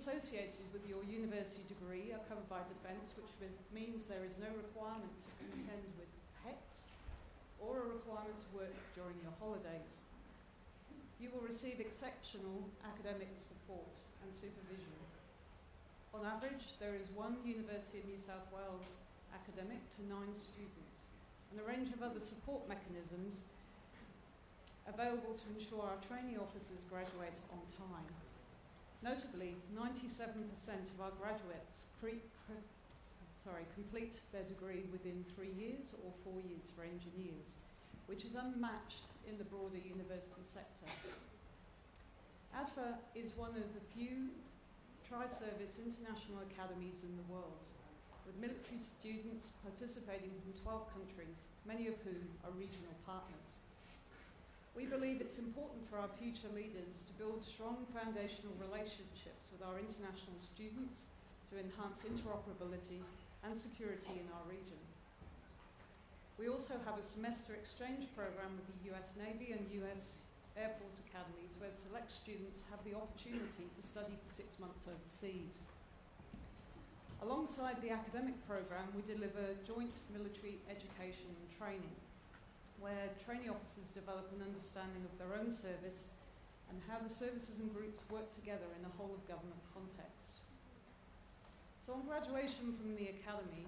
associated with your university degree are covered by defence, which means there is no requirement to contend with pets or a requirement to work during your holidays. You will receive exceptional academic support and supervision. On average, there is one University of New South Wales academic to 9 students, and a range of other support mechanisms available to ensure our trainee officers graduate on time. Notably, 97% of our graduates complete their degree within 3 years or 4 years for engineers, which is unmatched in the broader university sector. ADFA is one of the few tri-service international academies in the world, with military students participating from 12 countries, many of whom are regional partners. We believe it's important for our future leaders to build strong foundational relationships with our international students to enhance interoperability and security in our region. We also have a semester exchange program with the US Navy and US Air Force academies where select students have the opportunity to study for 6 months overseas. Alongside the academic program, we deliver joint military education and training, where trainee officers develop an understanding of their own service and how the services and groups work together in a whole-of-government context. So on graduation from the academy,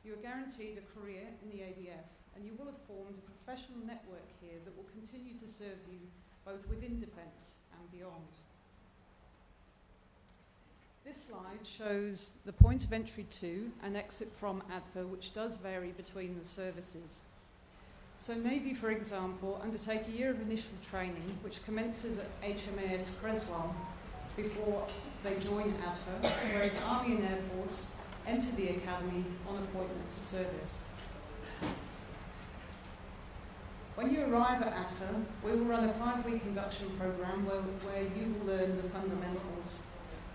you are guaranteed a career in the ADF, and you will have formed a professional network here that will continue to serve you both within defence and beyond. This slide shows the point of entry to and exit from ADFA, which does vary between the services. So Navy, for example, undertake a year of initial training, which commences at HMAS Creswell before they join ADFA, whereas Army and Air Force enter the academy on appointment to service. When you arrive at ADFA, we will run a 5-week induction program where you will learn the fundamentals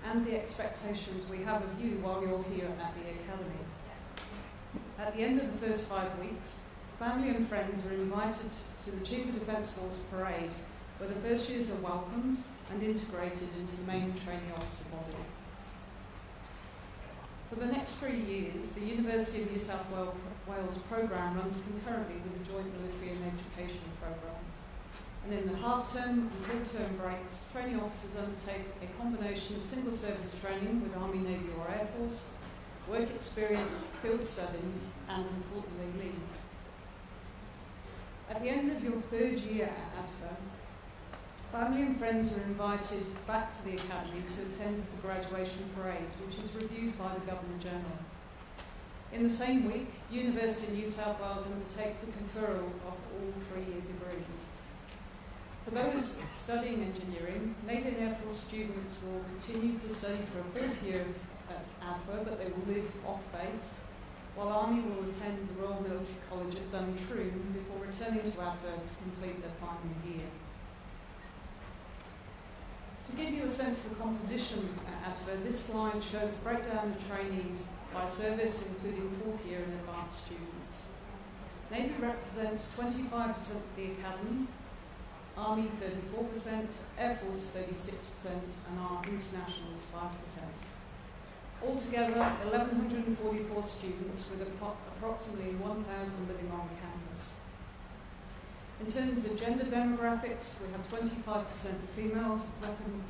and the expectations we have of you while you're here at the academy. At the end of the first 5 weeks, family and friends are invited to the Chief of Defence Force parade, where the first years are welcomed and integrated into the main training officer body. For the next 3 years, the University of New South Wales programme runs concurrently with the Joint Military and Education programme. And in the half-term and full-term breaks, training officers undertake a combination of single service training with Army, Navy or Air Force, work experience, field studies, and importantly, leave. At the end of your 3rd year at ADFA, family and friends are invited back to the academy to attend the graduation parade, which is reviewed by the Governor General. In the same week, University of New South Wales undertake the conferral of all 3-year degrees. For those studying engineering, Navy and Air Force students will continue to study for a 4th year at ADFA, but they will live off-base, while Army will attend the Royal Military College at Duntroon before returning to ADFA to complete their final year. To give you a sense of the composition at ADFA, this slide shows the breakdown of trainees by service, including 4th year and advanced students. Navy represents 25% of the academy, Army 34%, Air Force 36%, and our internationals 5%. Altogether, 1,144 students with approximately 1,000 living on campus. In terms of gender demographics, we have 25% females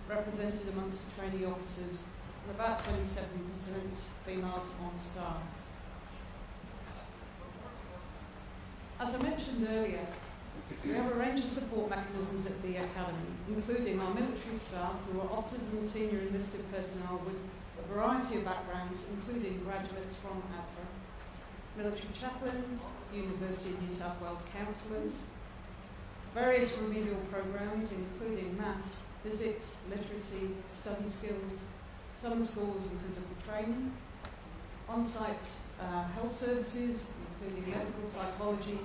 represented amongst the trainee officers and about 27% females on staff. As I mentioned earlier, we have a range of support mechanisms at the academy, including our military staff who are officers and senior enlisted personnel with a variety of backgrounds, including graduates from ADFA, military chaplains, University of New South Wales counsellors, various remedial programs including maths, physics, literacy, study skills, summer schools and physical training, on-site health services including medical psychology,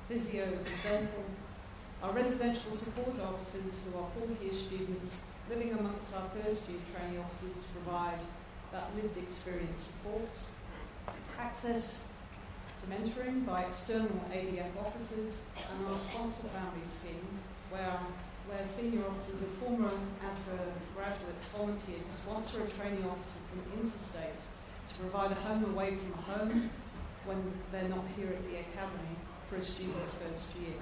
physio and dental, our residential support officers who are 4th year students living amongst our 1st year trainee officers to provide that lived experience support, access to mentoring by external ADF officers, and our sponsor family scheme, where where senior officers and former ADFA graduates volunteer to sponsor a training officer from interstate to provide a home away from home when they're not here at the academy for a student's first year.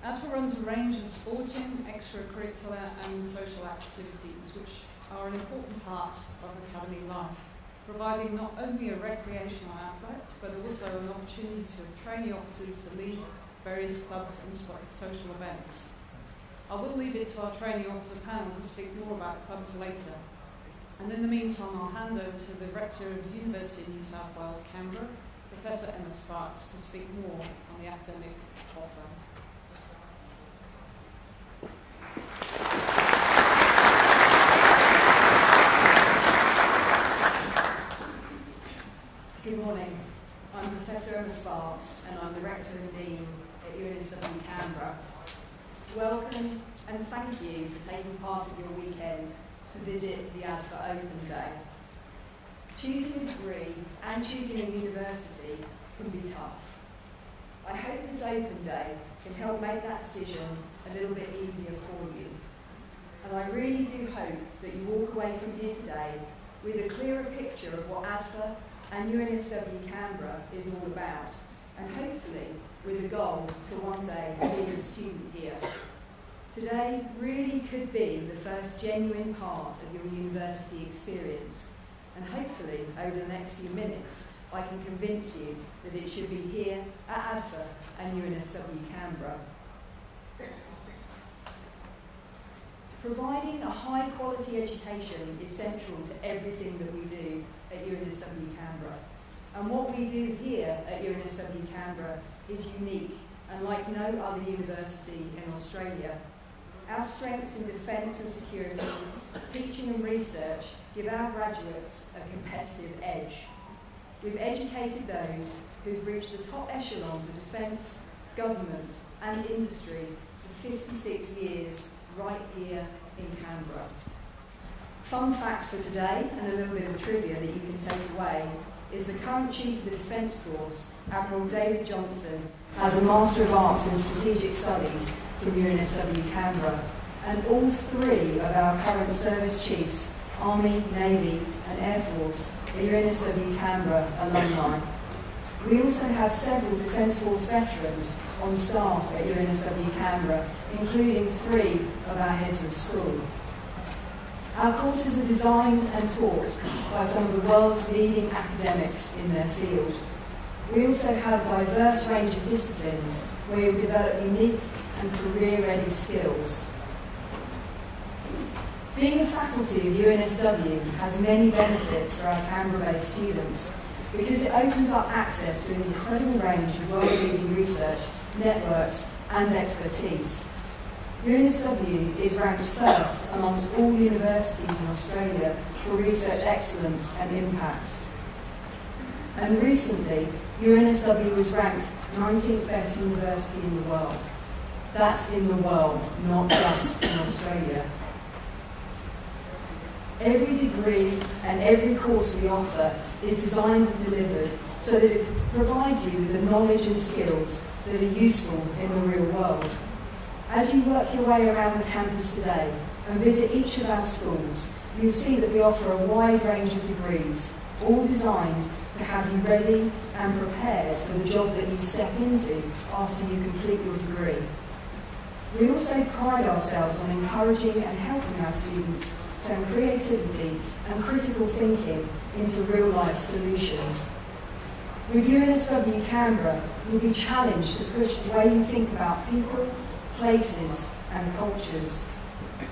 ADFA runs a range of sporting, extracurricular and social activities which are an important part of academy life, providing not only a recreational outlet but also an opportunity for trainee officers to lead various clubs and social events. I will leave it to our trainee officer panel to speak more about clubs later. And in the meantime, I'll hand over to the Rector of the University of New South Wales, Canberra, Professor Emma Sparks, to speak more on the academic offer. Good morning. I'm Professor Emma Sparks and I'm the Rector and Dean at UNSW Canberra. Welcome and thank you for taking part of your weekend to visit the ADFA Open Day. Choosing a degree and choosing a university can be tough. I hope this Open Day can help make that decision a little bit easier for you. And I really do hope that you walk away from here today with a clearer picture of what ADFA and UNSW Canberra is all about, and hopefully with a goal to one day be a student here. Today really could be the first genuine part of your university experience, and hopefully over the next few minutes I can convince you that it should be here at ADFA and UNSW Canberra. Providing a high quality education is central to everything that we do at UNSW Canberra. And what we do here at UNSW Canberra is unique and like no other university in Australia. Our strengths in defence and security, teaching and research give our graduates a competitive edge. We've educated those who've reached the top echelons of defence, government and industry for 56 years right here in Canberra. Fun fact for today, and a little bit of trivia that you can take away, is the current Chief of the Defence Force, Admiral David Johnson, has a Master of Arts in Strategic Studies from UNSW Canberra, and all three of our current service chiefs, Army, Navy and Air Force, are UNSW Canberra alumni. We also have several Defence Force veterans on staff at UNSW Canberra, including 3 of our heads of school. Our courses are designed and taught by some of the world's leading academics in their field. We also have a diverse range of disciplines where you'll develop unique and career-ready skills. Being a faculty of UNSW has many benefits for our Canberra-based students because it opens up access to an incredible range of world-leading research, networks and expertise. UNSW is ranked first amongst all universities in Australia for research excellence and impact. And recently, UNSW was ranked 19th best university in the world. That's in the world, not just in Australia. Every degree and every course we offer is designed and delivered so that it provides you with the knowledge and skills that are useful in the real world. As you work your way around the campus today and visit each of our schools, you'll see that we offer a wide range of degrees, all designed to have you ready and prepared for the job that you step into after you complete your degree. We also pride ourselves on encouraging and helping our students turn creativity and critical thinking into real-life solutions. With UNSW Canberra, you'll be challenged to push the way you think about people, places and cultures.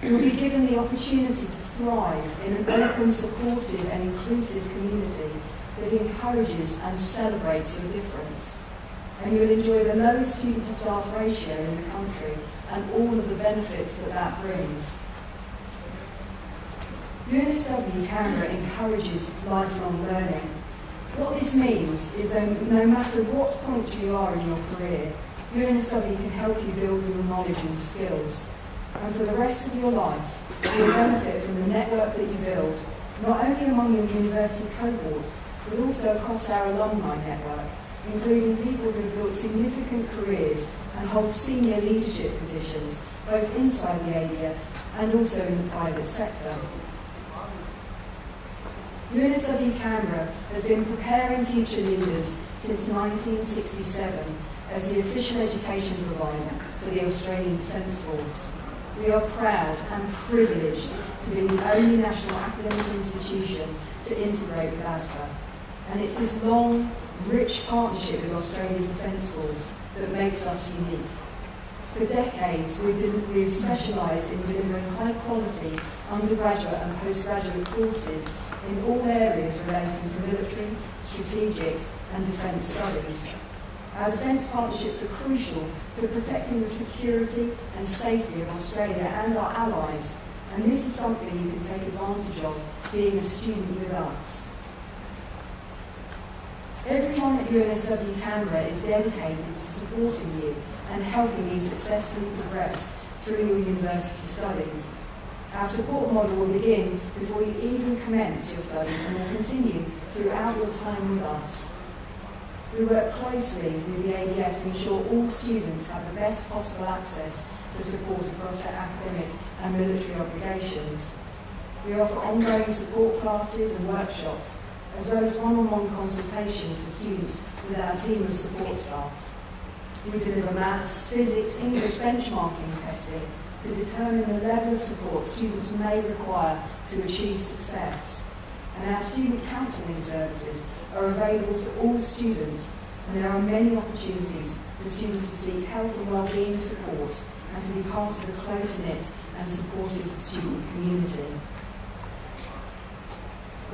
You'll be given the opportunity to thrive in an open, supportive and inclusive community that encourages and celebrates your difference. And you'll enjoy the lowest student-to-staff ratio in the country and all of the benefits that that brings. UNSW Canberra encourages lifelong learning. What this means is that no matter what point you are in your career, UNSW can help you build your knowledge and skills. And for the rest of your life, you'll benefit from the network that you build, not only among your university cohort, but also across our alumni network, including people who have built significant careers and hold senior leadership positions, both inside the ADF and also in the private sector. UNSW Canberra has been preparing future leaders since 1967 as the official education provider for the Australian Defence Force. We are proud and privileged to be the only national academic institution to integrate with ADFA. And it's this long, rich partnership with Australia's Defence Force that makes us unique. For decades, we've specialised in delivering high-quality undergraduate and postgraduate courses in all areas relating to military, strategic and defence studies. Our defence partnerships are crucial to protecting the security and safety of Australia and our allies, and this is something you can take advantage of being a student with us. Everyone at UNSW Canberra is dedicated to supporting you and helping you successfully progress through your university studies. Our support model will begin before you even commence your studies and will continue throughout your time with us. We work closely with the ADF to ensure all students have the best possible access to support across their academic and military obligations. We offer ongoing support classes and workshops, as well as one-on-one consultations for students with our team of support staff. We deliver maths, physics, English benchmarking testing to determine the level of support students may require to achieve success. And our student counselling services are available to all students, and there are many opportunities for students to seek health and wellbeing support and to be part of the close-knit and supportive student community.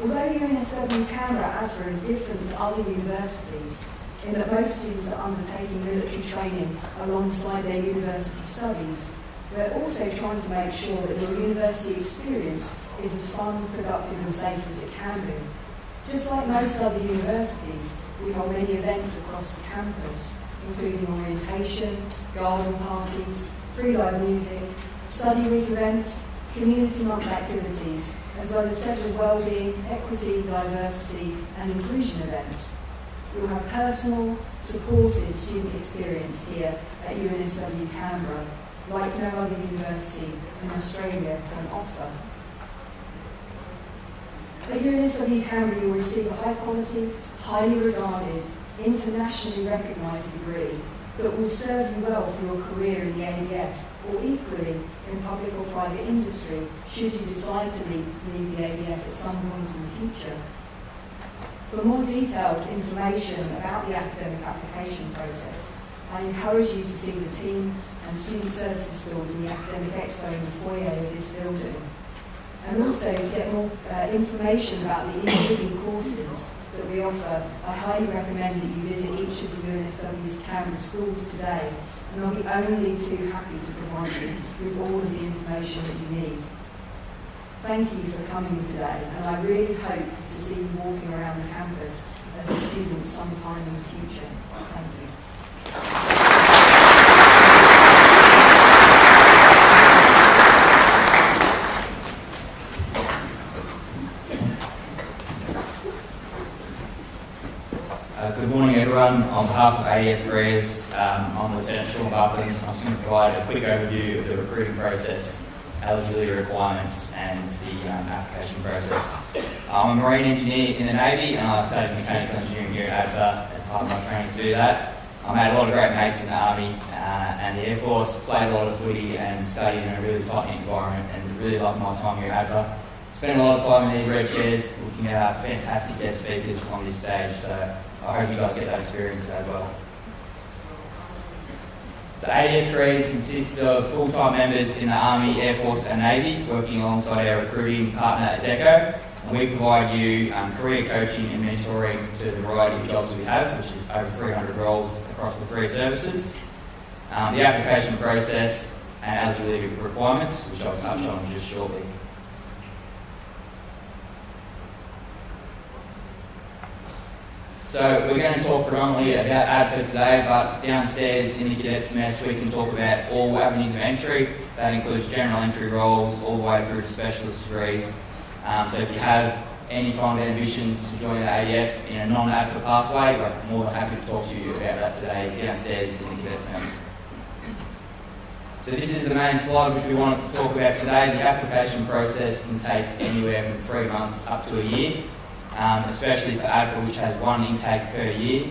Although UNSW Canberra ADFA is different to other universities in that most students are undertaking military training alongside their university studies, we're also trying to make sure that your university experience is as fun, productive and safe as it can be. Just like most other universities, we hold many events across the campus, including orientation, garden parties, free live music, study week events, community month activities, as well as several wellbeing, equity, diversity and inclusion events. You'll have personal, supported student experience here at UNSW Canberra, like no other university in Australia can offer. At UNSW Canberra you will receive a high quality, highly regarded, internationally recognised degree that will serve you well for your career in the ADF, or equally in public or private industry, should you decide to leave the ADF at some point in the future. For more detailed information about the academic application process, I encourage you to see the team and student services stalls in the Academic Expo in the foyer of this building. And also to get more information about the individual courses that we offer, I highly recommend that you visit each of the UNSW's Canberra schools today, and I'll be only too happy to provide you with all of the information that you need. Thank you for coming today, and I really hope to see you walking around the campus as a student sometime in the future. Thank you. Good morning everyone. On behalf of ADF Careers, I'm Lieutenant Sean Buckland. I'm just going to provide a quick overview of the recruiting process, eligibility requirements and the application process. I'm a marine engineer in the Navy and I've studied mechanical engineering here at ADFA as part of my training to do that. I made a lot of great mates in the Army and the Air Force, played a lot of footy and studied in a really tight-knit environment and really loved my time here at ADFA. Spent a lot of time in these red chairs looking at fantastic guest speakers on this stage, so I hope you guys get that experience as well. So ADF Careers consists of full-time members in the Army, Air Force and Navy working alongside our recruiting partner at DECO, and we provide you career coaching and mentoring to the variety of jobs we have, which is over 300 roles across the three services. The application process and eligibility requirements, which I'll touch on just shortly. So we're going to talk predominantly about ADFA today, but downstairs in the cadets mess we can talk about all avenues of entry. That includes general entry roles all the way through to specialist degrees. So if you have any kind of ambitions to join the ADF in a non-ADFA pathway, we're more than happy to talk to you about that today downstairs in the cadets mess. So this is the main slide which we wanted to talk about today. The application process can take anywhere from 3 months up to a year, especially for ADFA, which has 1 intake per year.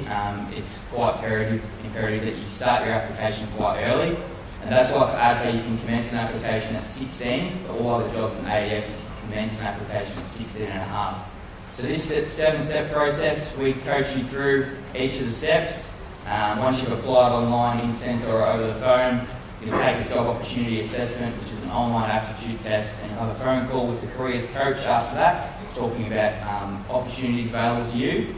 It's quite imperative that you start your application quite early, and that's why for ADFA you can commence an application at 16. For all other jobs in ADF, you can commence an application at 16 and a half. So this is a 7-step process. We coach you through each of the steps. Once you've applied online, in centre or over the phone, you'll take a job opportunity assessment, which is an online aptitude test, and you'll have a phone call with the careers coach after that, talking about opportunities available to you.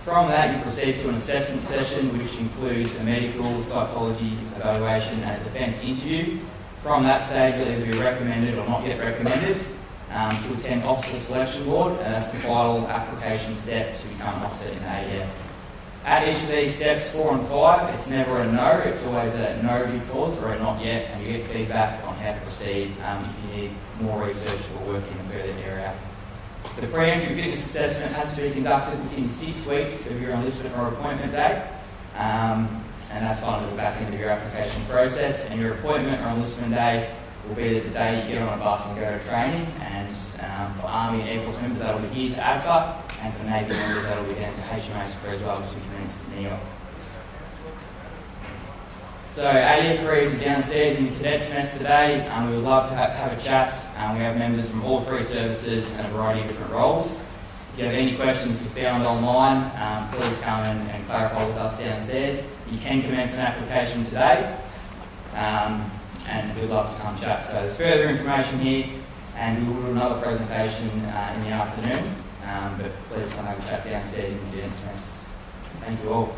From that, you proceed to an assessment session, which includes a medical, psychology evaluation and a defence interview. From that stage, you'll either be recommended or not yet recommended to attend Officer Selection Board, and that's the final application step to become an officer in the ADF. At each of these steps, 4 and 5, it's never a no, it's always a no because or a not yet, and you get feedback on how to proceed if you need more research or work in a further area. The pre-entry fitness assessment has to be conducted within 6 weeks of your enlistment or appointment date, and that's kind of the back end of your application process, and your appointment or enlistment day will be the day you get on a bus and go to training, and for Army and Air Force members that'll be here to ADFA, and for Navy members that'll be down to HMAS Career as well, which we commence in New York. So ADF Career is downstairs in the cadet semester today. We would love to have a chat. We have members from all 3 services and a variety of different roles. If you have any questions you found online, please come and clarify with us downstairs. You can commence an application today, and we'd love to come chat. So there's further information here, and we will do another presentation in the afternoon. But please come and chat downstairs in the cadet semester. Thank you all.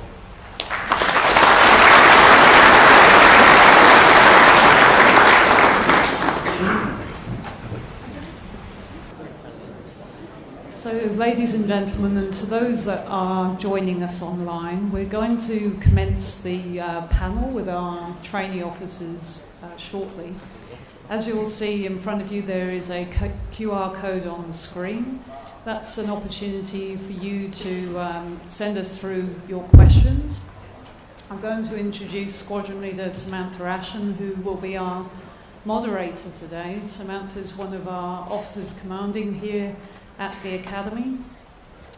So, ladies and gentlemen, and to those that are joining us online, we're going to commence the panel with our trainee officers shortly. As you'll see in front of you, there is a QR code on the screen. That's an opportunity for you to send us through your questions. I'm going to introduce Squadron Leader Samantha Ashen, who will be our moderator today. Samantha is one of our officers commanding here at the Academy,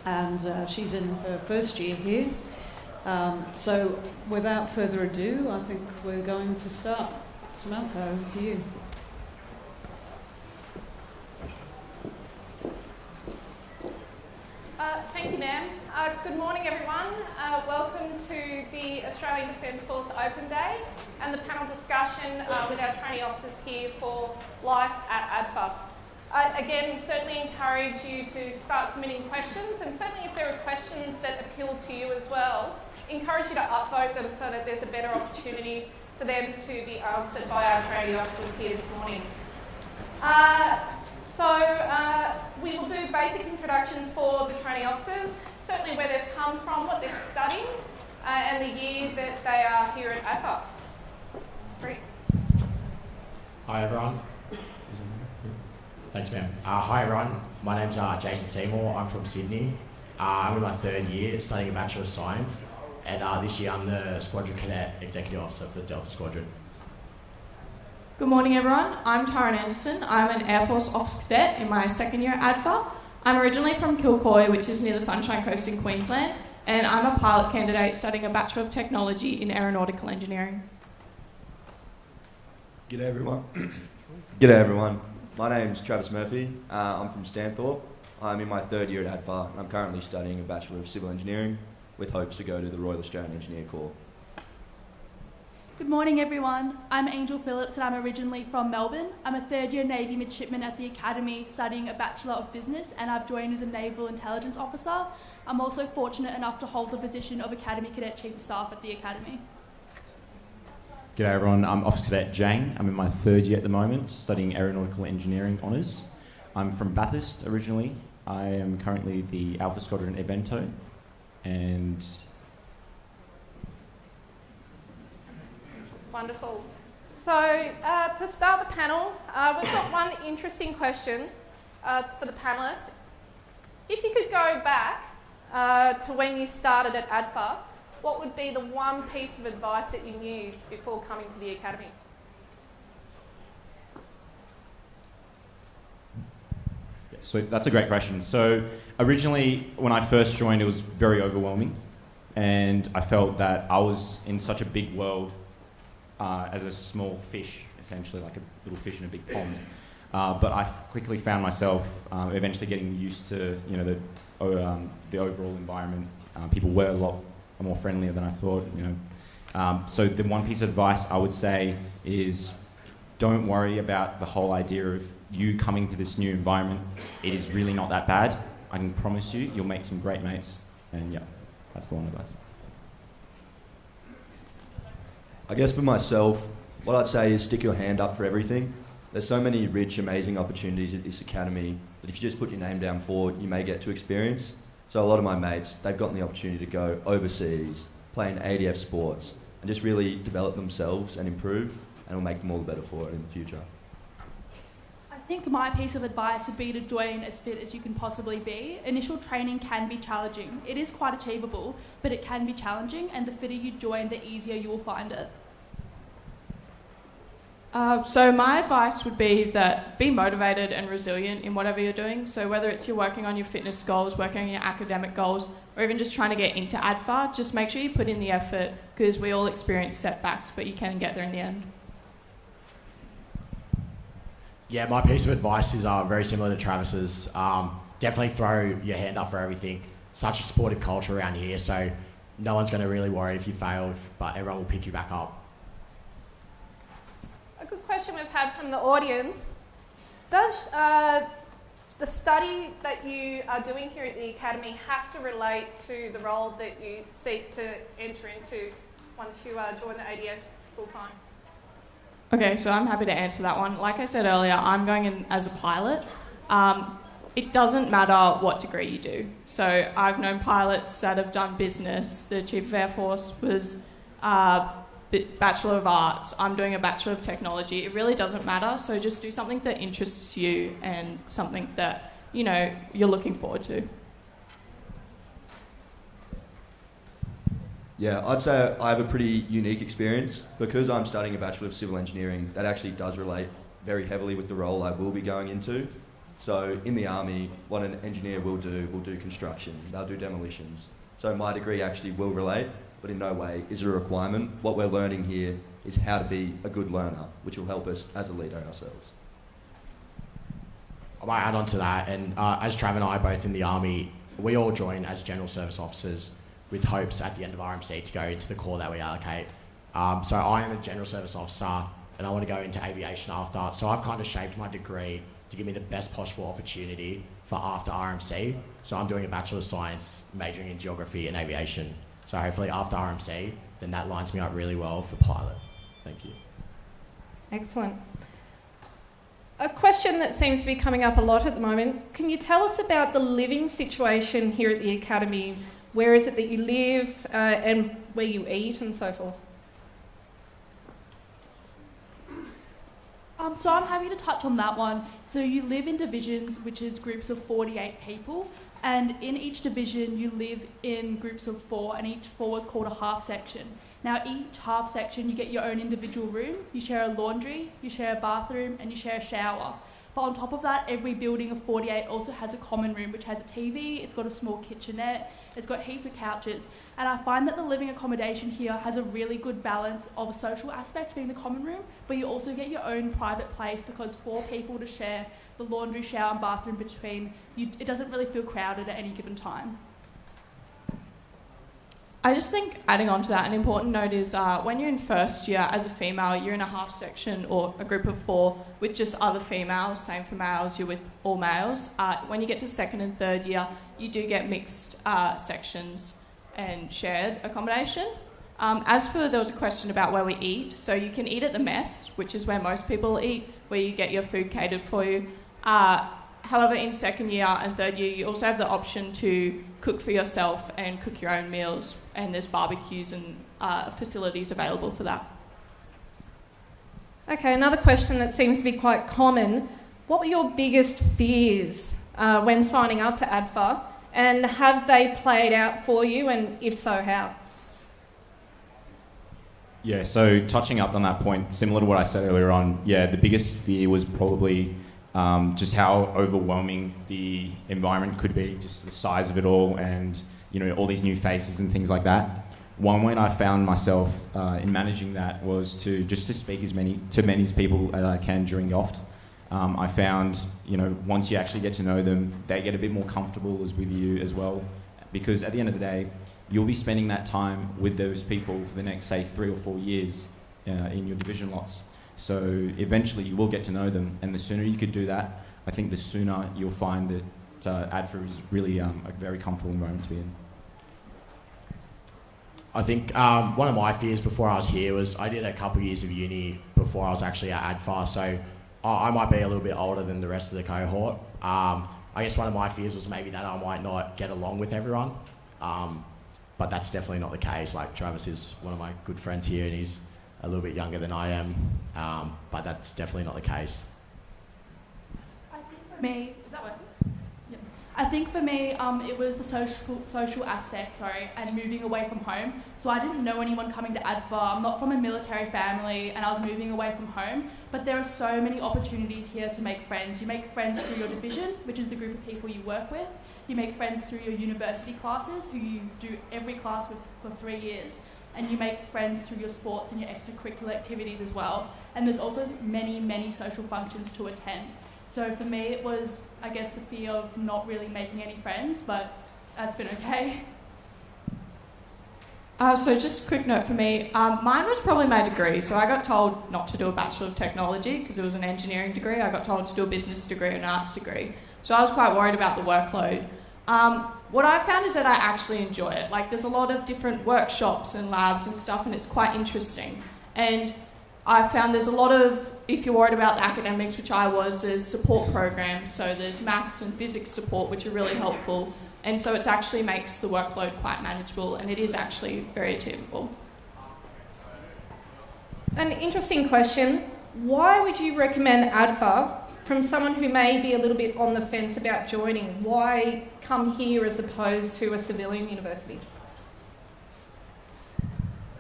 and she's in her first year here. So without further ado, I think we're going to start. Samantha, over to you. Thank you, ma'am. Good morning, everyone. Welcome to the Australian Defence Force Open Day and the panel discussion with our trainee officers here for life at ADFA. Again, certainly encourage you to start submitting questions, and certainly if there are questions that appeal to you as well, encourage you to upvote them so that there's a better opportunity for them to be answered by our trainee officers here this morning. We will do basic introductions for the trainee officers, certainly where they've come from, what they're studying, and the year that they are here at ADFA. Great. Hi everyone. Thanks, ma'am. Hi everyone. My name's Jason Seymour. I'm from Sydney. I'm in my 3rd year studying a Bachelor of Science, and this year I'm the Squadron Cadet Executive Officer for the Delta Squadron. Good morning, everyone. I'm Taryn Anderson. I'm an Air Force Officer Cadet in my 2nd year at ADFA. I'm originally from Kilcoy, which is near the Sunshine Coast in Queensland, and I'm a pilot candidate studying a Bachelor of Technology in Aeronautical Engineering. G'day everyone. G'day everyone. My name's Travis Murphy. I'm from Stanthorpe. I'm in my 3rd year at ADFA, and I'm currently studying a Bachelor of Civil Engineering with hopes to go to the Royal Australian Engineer Corps. Good morning, everyone. I'm Angel Phillips, and I'm originally from Melbourne. I'm a 3rd year Navy midshipman at the Academy studying a Bachelor of Business, and I've joined as a Naval Intelligence Officer. I'm also fortunate enough to hold the position of Academy Cadet Chief of Staff at the Academy. G'day everyone, I'm Officer Cadet Jane. I'm in my 3rd year at the moment, studying Aeronautical Engineering Honours. I'm from Bathurst originally. I am currently the Alpha Squadron Evento, and... Wonderful. So to start the panel, we've got one interesting question for the panellists. If you could go back to when you started at ADFA, what would be the one piece of advice that you knew before coming to the Academy? so that's a great question. So originally, when I first joined, it was very overwhelming, and I felt that I was in such a big world as a small fish, essentially like a little fish in a big pond. But I quickly found myself eventually getting used to, the overall environment. People were a lot more friendlier than I thought. So the one piece of advice I would say is, don't worry about the whole idea of you coming to this new environment. It is really not that bad. I can promise you, you'll make some great mates. And yeah, that's the one advice. I guess for myself, what I'd say is stick your hand up for everything. There's so many rich, amazing opportunities at this academy that if you just put your name down for it, you may get to experience. So a lot of my mates, they've gotten the opportunity to go overseas, play in ADF sports, and just really develop themselves and improve, and it'll make them all the better for it in the future. I think my piece of advice would be to join as fit as you can possibly be. Initial training can be challenging. It is quite achievable, but it can be challenging, and the fitter you join, the easier you will find it. So my advice would be that be motivated and resilient in whatever you're doing. So whether it's you're working on your fitness goals, working on your academic goals, or even just trying to get into ADFA, just make sure you put in the effort, because we all experience setbacks, but you can get there in the end. Yeah, my piece of advice is very similar to Travis's. Definitely throw your hand up for everything. Such a supportive culture around here, so no one's going to really worry if you fail, but everyone will pick you back up. A good question we've had from the audience. Does the study that you are doing here at the Academy have to relate to the role that you seek to enter into once you join the ADF full-time? Okay, so I'm happy to answer that one. Like I said earlier, I'm going in as a pilot. It doesn't matter what degree you do. So I've known pilots that have done business. The Chief of Air Force was Bachelor of Arts. I'm doing a Bachelor of Technology. It really doesn't matter. So just do something that interests you and something that, you're looking forward to. Yeah, I'd say I have a pretty unique experience. Because I'm studying a Bachelor of Civil Engineering, that actually does relate very heavily with the role I will be going into. So in the Army, what an engineer will do construction, they'll do demolitions. So my degree actually will relate, but in no way is it a requirement. What we're learning here is how to be a good learner, which will help us as a leader ourselves. I might add on to that, and as Trav and I are both in the Army, we all join as general service officers with hopes at the end of RMC to go into the corps that we allocate. So I am a general service officer, and I want to go into aviation after. So I've kind of shaped my degree to give me the best possible opportunity for after RMC. So I'm doing a Bachelor of Science, majoring in Geography and Aviation. So hopefully after RMC, then that lines me up really well for pilot. Thank you. Excellent. A question that seems to be coming up a lot at the moment. Can you tell us about the living situation here at the Academy? Where is it that you live and where you eat and so forth? So I'm happy to touch on that one. So you live in divisions, which is groups of 48 people. And in each division, you live in groups of 4, and each 4 is called a half section. Now, each half section, you get your own individual room, you share a laundry, you share a bathroom, and you share a shower. But on top of that, every building of 48 also has a common room, which has a TV, it's got a small kitchenette, it's got heaps of couches. And I find that the living accommodation here has a really good balance of a social aspect, being the common room, but you also get your own private place, because 4 people to share the laundry, shower and bathroom between, it doesn't really feel crowded at any given time. I just think, adding on to that, an important note is when you're in first year as a female, you're in a half section or a group of 4 with just other females. Same for males, you're with all males. When you get to second and third year, you do get mixed sections and shared accommodation. There was a question about where we eat. So you can eat at the mess, which is where most people eat, where you get your food catered for you. However, in second year and third year, you also have the option to cook for yourself and cook your own meals, and there's barbecues and facilities available for that. Okay, another question that seems to be quite common. What were your biggest fears when signing up to ADFA, and have they played out for you, and if so, how? Yeah, so touching up on that point, similar to what I said earlier on, the biggest fear was probably just how overwhelming the environment could be, just the size of it all, and all these new faces and things like that. One way I found myself in managing that was to speak to many people as I can during the oft. I found, once you actually get to know them, they get a bit more comfortable with you as well, because at the end of the day, you'll be spending that time with those people for the next, say, 3 or 4 years in your division lots. So eventually you will get to know them, and the sooner you could do that, I think the sooner you'll find that ADFA is really a very comfortable environment to be in. I think one of my fears before I was here was I did a couple of years of uni before I was actually at ADFA, so I might be a little bit older than the rest of the cohort. I guess one of my fears was maybe that I might not get along with everyone, but that's definitely not the case. Like, Travis is one of my good friends here, and he's a little bit younger than I am, but that's definitely not the case. I think for me, is that working? Yep. I think for me, it was the social aspect, and moving away from home. So I didn't know anyone coming to ADFA. I'm not from a military family, and I was moving away from home. But there are so many opportunities here to make friends. You make friends through your division, which is the group of people you work with. You make friends through your university classes, who you do every class with for 3 years. And you make friends through your sports and your extracurricular activities as well. And there's also many, many social functions to attend. So for me, it was, I guess, the fear of not really making any friends, but that's been okay. So just a quick note for me, mine was probably my degree. So I got told not to do a Bachelor of Technology because it was an engineering degree. I got told to do a business degree and an arts degree. So I was quite worried about the workload. What I found is that I actually enjoy it. Like, there's a lot of different workshops and labs and stuff, and it's quite interesting. And I found there's a lot of, if you're worried about the academics, which I was, there's support programs. So there's maths and physics support, which are really helpful. And so it actually makes the workload quite manageable, and it is actually very achievable. An interesting question. Why would you recommend ADFA from someone who may be a little bit on the fence about joining? Why come here as opposed to a civilian university?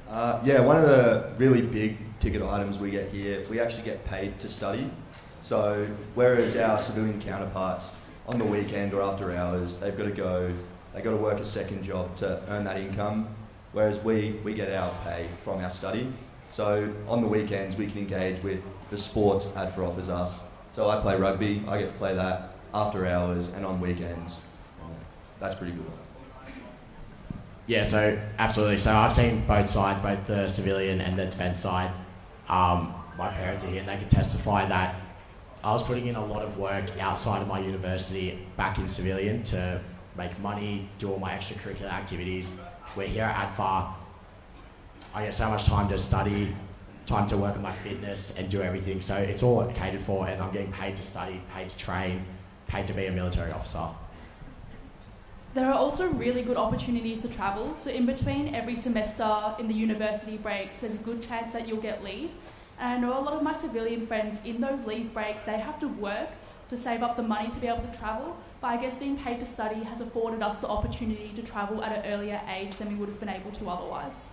One of the really big ticket items we get here, we actually get paid to study. So whereas our civilian counterparts on the weekend or after hours, they've got to work a second job to earn that income, whereas we get our pay from our study. So on the weekends we can engage with the sports ADFA offers us. So I play rugby, I get to play that after hours and on weekends. That's pretty good. Yeah, so absolutely. So I've seen both sides, both the civilian and the defence side. My parents are here and they can testify that I was putting in a lot of work outside of my university back in civilian to make money, do all my extracurricular activities. We're here at ADFA. I get so much time to study, time to work on my fitness and do everything. So it's all catered for, and I'm getting paid to study, paid to train, paid to be a military officer. There are also really good opportunities to travel. So in between every semester in the university breaks, there's a good chance that you'll get leave. And I know a lot of my civilian friends, in those leave breaks, they have to work to save up the money to be able to travel. But I guess being paid to study has afforded us the opportunity to travel at an earlier age than we would have been able to otherwise.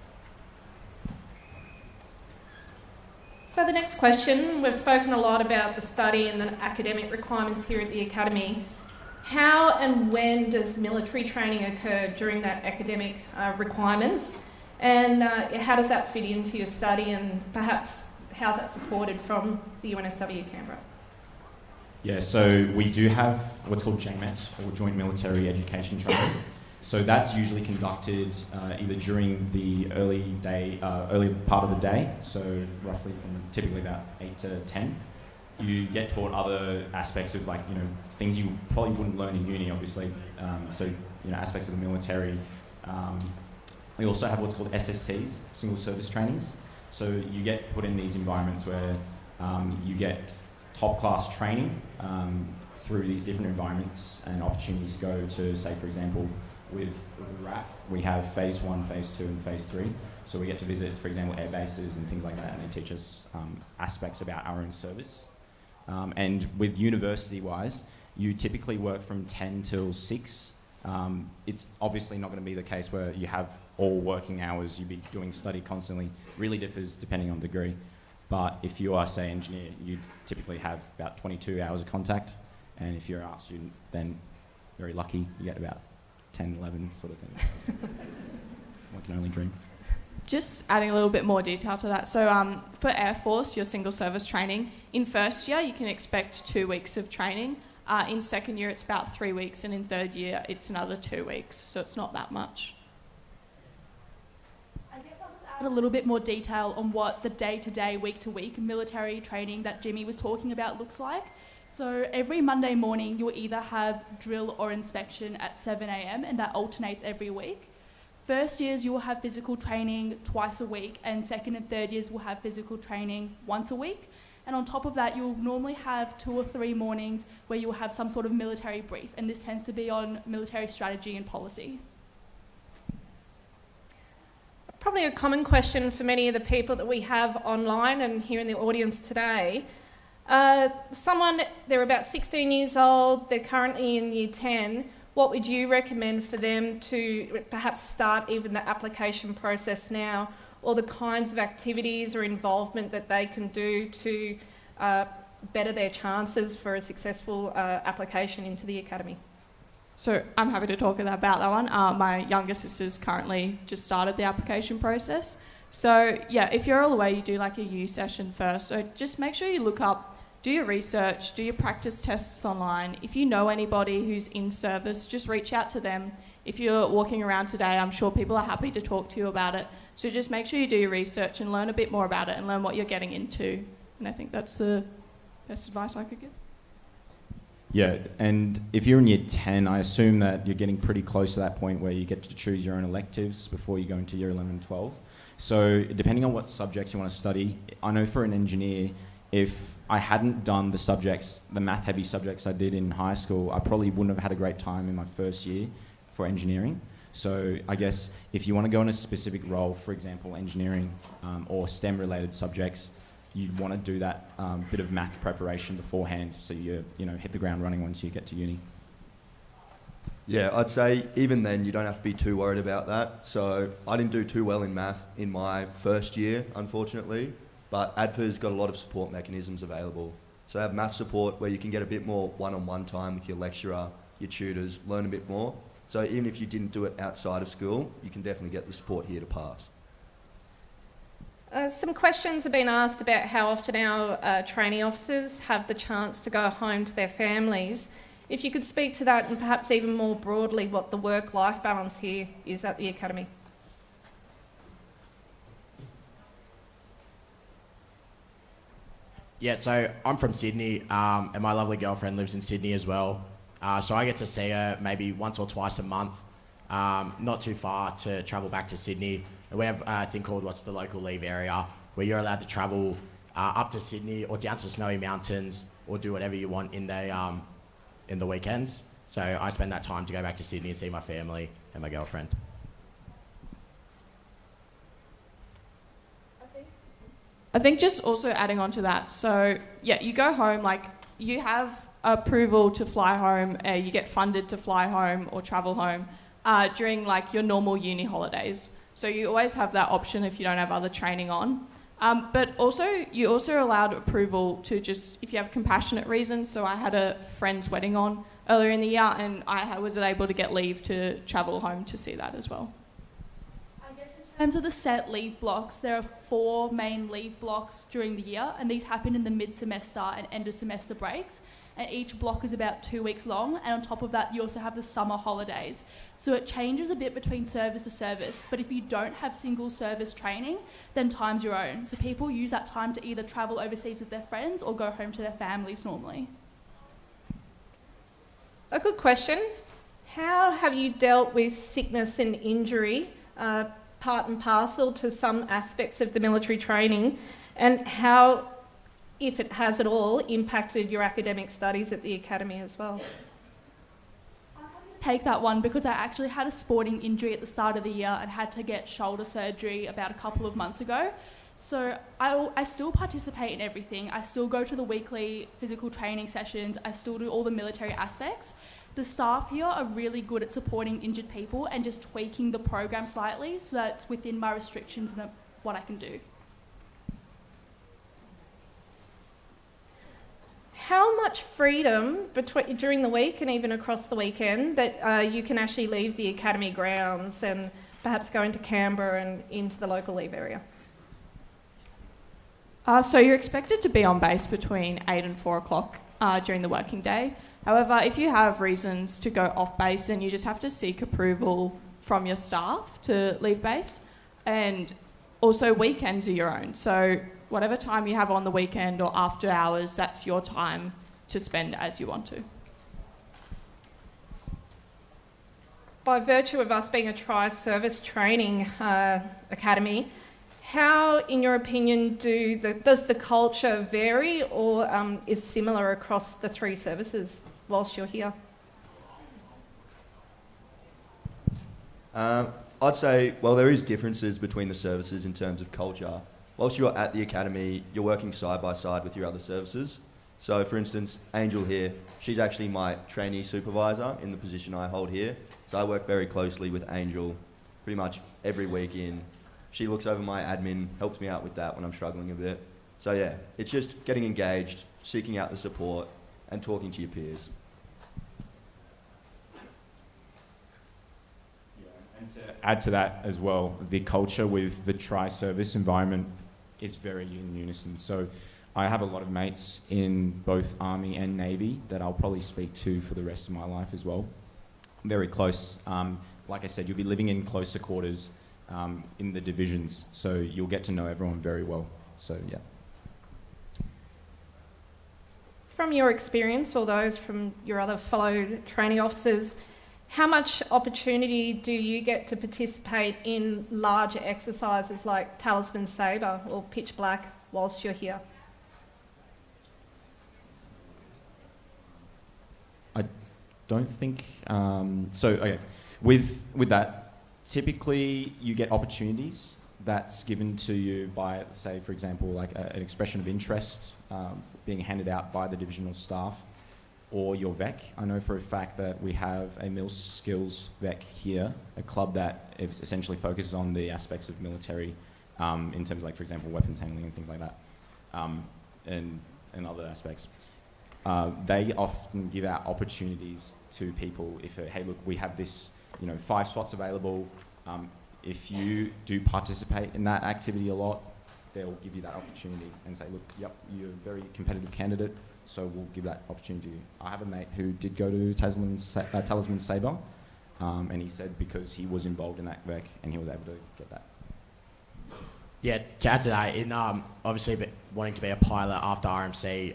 So the next question, we've spoken a lot about the study and the academic requirements here at the Academy. How and when does military training occur during that academic requirements? And how does that fit into your study, and perhaps how's that supported from the UNSW Canberra? Yeah, so we do have what's called JMET, or Joint Military Education Training. So that's usually conducted either during the early part of the day, so roughly from typically about 8 to 10. You get taught other aspects of, like, things you probably wouldn't learn in uni, obviously. So aspects of the military. We also have what's called SSTs, single service trainings. So you get put in these environments where you get top class training through these different environments and opportunities to go to, say, for example, with RAF, we have phase 1, phase 2 and phase 3. So we get to visit, for example, air bases and things like that, and they teach us aspects about our own service. And with university-wise, you typically work from 10 till 6. It's obviously not going to be the case where you have all working hours, you'd be doing study constantly. Really differs depending on degree. But if you are, say, engineer, you typically have about 22 hours of contact. And if you're an art student, then very lucky, you get about 10, 11 sort of things. One can only dream. Just adding a little bit more detail to that. So for Air Force, your single service training, in first year you can expect 2 weeks of training. In second year it's about 3 weeks, and in third year it's another 2 weeks. So it's not that much. I guess I'll just add a little bit more detail on what the day-to-day, week-to-week military training that Jimmy was talking about looks like. So every Monday morning you'll either have drill or inspection at 7 a.m. and that alternates every week. First years you will have physical training twice a week, and second and third years will have physical training once a week. And on top of that, you'll normally have 2 or 3 mornings where you'll have some sort of military brief, and this tends to be on military strategy and policy. Probably a common question for many of the people that we have online and here in the audience today. They're about 16 years old, they're currently in year 10. What would you recommend for them to perhaps start even the application process now, or the kinds of activities or involvement that they can do to better their chances for a successful application into the academy? So I'm happy to talk about that one. My younger sister's currently just started the application process. So yeah, if you're all away, you do like a U session first. So just make sure you look up, do your research, do your practice tests online. If you know anybody who's in service, just reach out to them. If you're walking around today, I'm sure people are happy to talk to you about it. So just make sure you do your research and learn a bit more about it and learn what you're getting into. And I think that's the best advice I could give. Yeah, and if you're in year 10, I assume that you're getting pretty close to that point where you get to choose your own electives before you go into year 11 and 12. So depending on what subjects you want to study, I know for an engineer, if I hadn't done the subjects, the math-heavy subjects I did in high school, I probably wouldn't have had a great time in my first year for engineering. So I guess if you want to go in a specific role, for example, engineering or STEM-related subjects, you'd want to do that bit of math preparation beforehand, so you hit the ground running once you get to uni. Yeah, I'd say even then you don't have to be too worried about that. So I didn't do too well in math in my first year, unfortunately, but ADFA's got a lot of support mechanisms available. So they have math support where you can get a bit more one-on-one time with your lecturer, your tutors, learn a bit more. So even if you didn't do it outside of school, you can definitely get the support here to pass. Some questions have been asked about how often our trainee officers have the chance to go home to their families. If you could speak to that, and perhaps even more broadly what the work-life balance here is at the academy. Yeah, so I'm from Sydney, and my lovely girlfriend lives in Sydney as well. So I get to see her maybe once or twice a month, not too far to travel back to Sydney. And we have a thing called what's the local leave area, where you're allowed to travel up to Sydney or down to Snowy Mountains or do whatever you want in the weekends. So I spend that time to go back to Sydney and see my family and my girlfriend. I think just also adding on to that, so yeah, you go home, like you have approval to fly home, you get funded to fly home or travel home during like your normal uni holidays. So you always have that option if you don't have other training on. But also, you also are allowed approval to just, if you have compassionate reasons. So I had a friend's wedding on earlier in the year and I was able to get leave to travel home to see that as well. I guess in terms of the set leave blocks, there are 4 main leave blocks during the year, and these happen in the mid-semester and end-of-semester breaks. And each block is about 2 weeks long, and on top of that you also have the summer holidays. So it changes a bit between service to service, but if you don't have single service training, then time's your own. So people use that time to either travel overseas with their friends or go home to their families normally. A good question. How have you dealt with sickness and injury, part and parcel to some aspects of the military training, and how, if it has at all, impacted your academic studies at the academy as well? Take that one because I actually had a sporting injury at the start of the year and had to get shoulder surgery about a couple of months ago. So I still participate in everything. I still go to the weekly physical training sessions. I still do all the military aspects. The staff here are really good at supporting injured people and just tweaking the program slightly so that it's within my restrictions and what I can do. how much freedom during the week and even across the weekend that you can actually leave the academy grounds and perhaps go into Canberra and into the local leave area? So you're expected to be on base between 8 and 4 o'clock during the working day. However, if you have reasons to go off base, then you just have to seek approval from your staff to leave base. And also weekends are your own. So whatever time you have on the weekend or after hours, that's your time to spend as you want to. By virtue of us being a tri-service training academy, how, in your opinion, does the culture vary or is similar across the 3 services whilst you're here? I'd say, well, there is differences between the services in terms of culture. Whilst you're at the academy, you're working side by side with your other services. So, for instance, Angel here, she's actually my trainee supervisor in the position I hold here. So I work very closely with Angel pretty much every week in. She looks over my admin, helps me out with that when I'm struggling a bit. So yeah, it's just getting engaged, seeking out the support, and talking to your peers. And to add to that as well, the culture with the tri-service environment is very in unison. So I have a lot of mates in both Army and Navy that I'll probably speak to for the rest of my life as well. Very close. Like I said, you'll be living in closer quarters in the divisions, so you'll get to know everyone very well. So yeah. From your experience or those from your other fellow training officers, how much opportunity do you get to participate in larger exercises like Talisman Sabre or Pitch Black whilst you're here? I don't think so. Okay, with that, typically you get opportunities that's given to you by, say, for example, like an expression of interest being handed out by the divisional staff or your VEC. I know for a fact that we have a Mil Skills VEC here, a club that essentially focuses on the aspects of military in terms of, like, for example, weapons handling and things like that, and other aspects. They often give out opportunities to people if, hey, look, we have this, 5 spots available. If you do participate in that activity a lot, they'll give you that opportunity and say, look, yep, you're a very competitive candidate, so we'll give that opportunity to you. I have a mate who did go to Talisman Sabre, and he said because he was involved in that VEC and he was able to get that. Yeah, to add to that, in obviously wanting to be a pilot after RMC,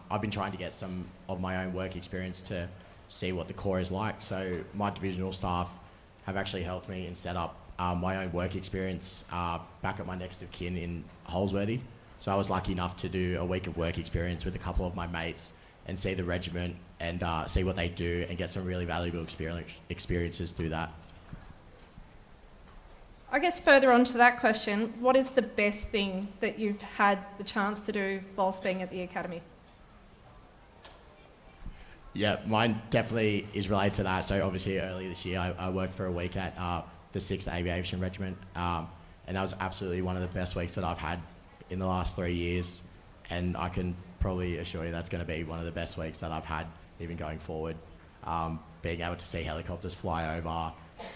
I've been trying to get some of my own work experience to see what the Corps is like. So my divisional staff have actually helped me and set up my own work experience back at my next of kin in Holsworthy. So I was lucky enough to do a week of work experience with a couple of my mates and see the regiment and see what they do and get some really valuable experiences through that. I guess further on to that question, what is the best thing that you've had the chance to do whilst being at the academy? Yeah, mine definitely is related to that. So obviously earlier this year I worked for a week at the 6th Aviation Regiment, and that was absolutely one of the best weeks that I've had in the last 3 years, and I can probably assure you that's going to be one of the best weeks that I've had even going forward. Being able to see helicopters fly over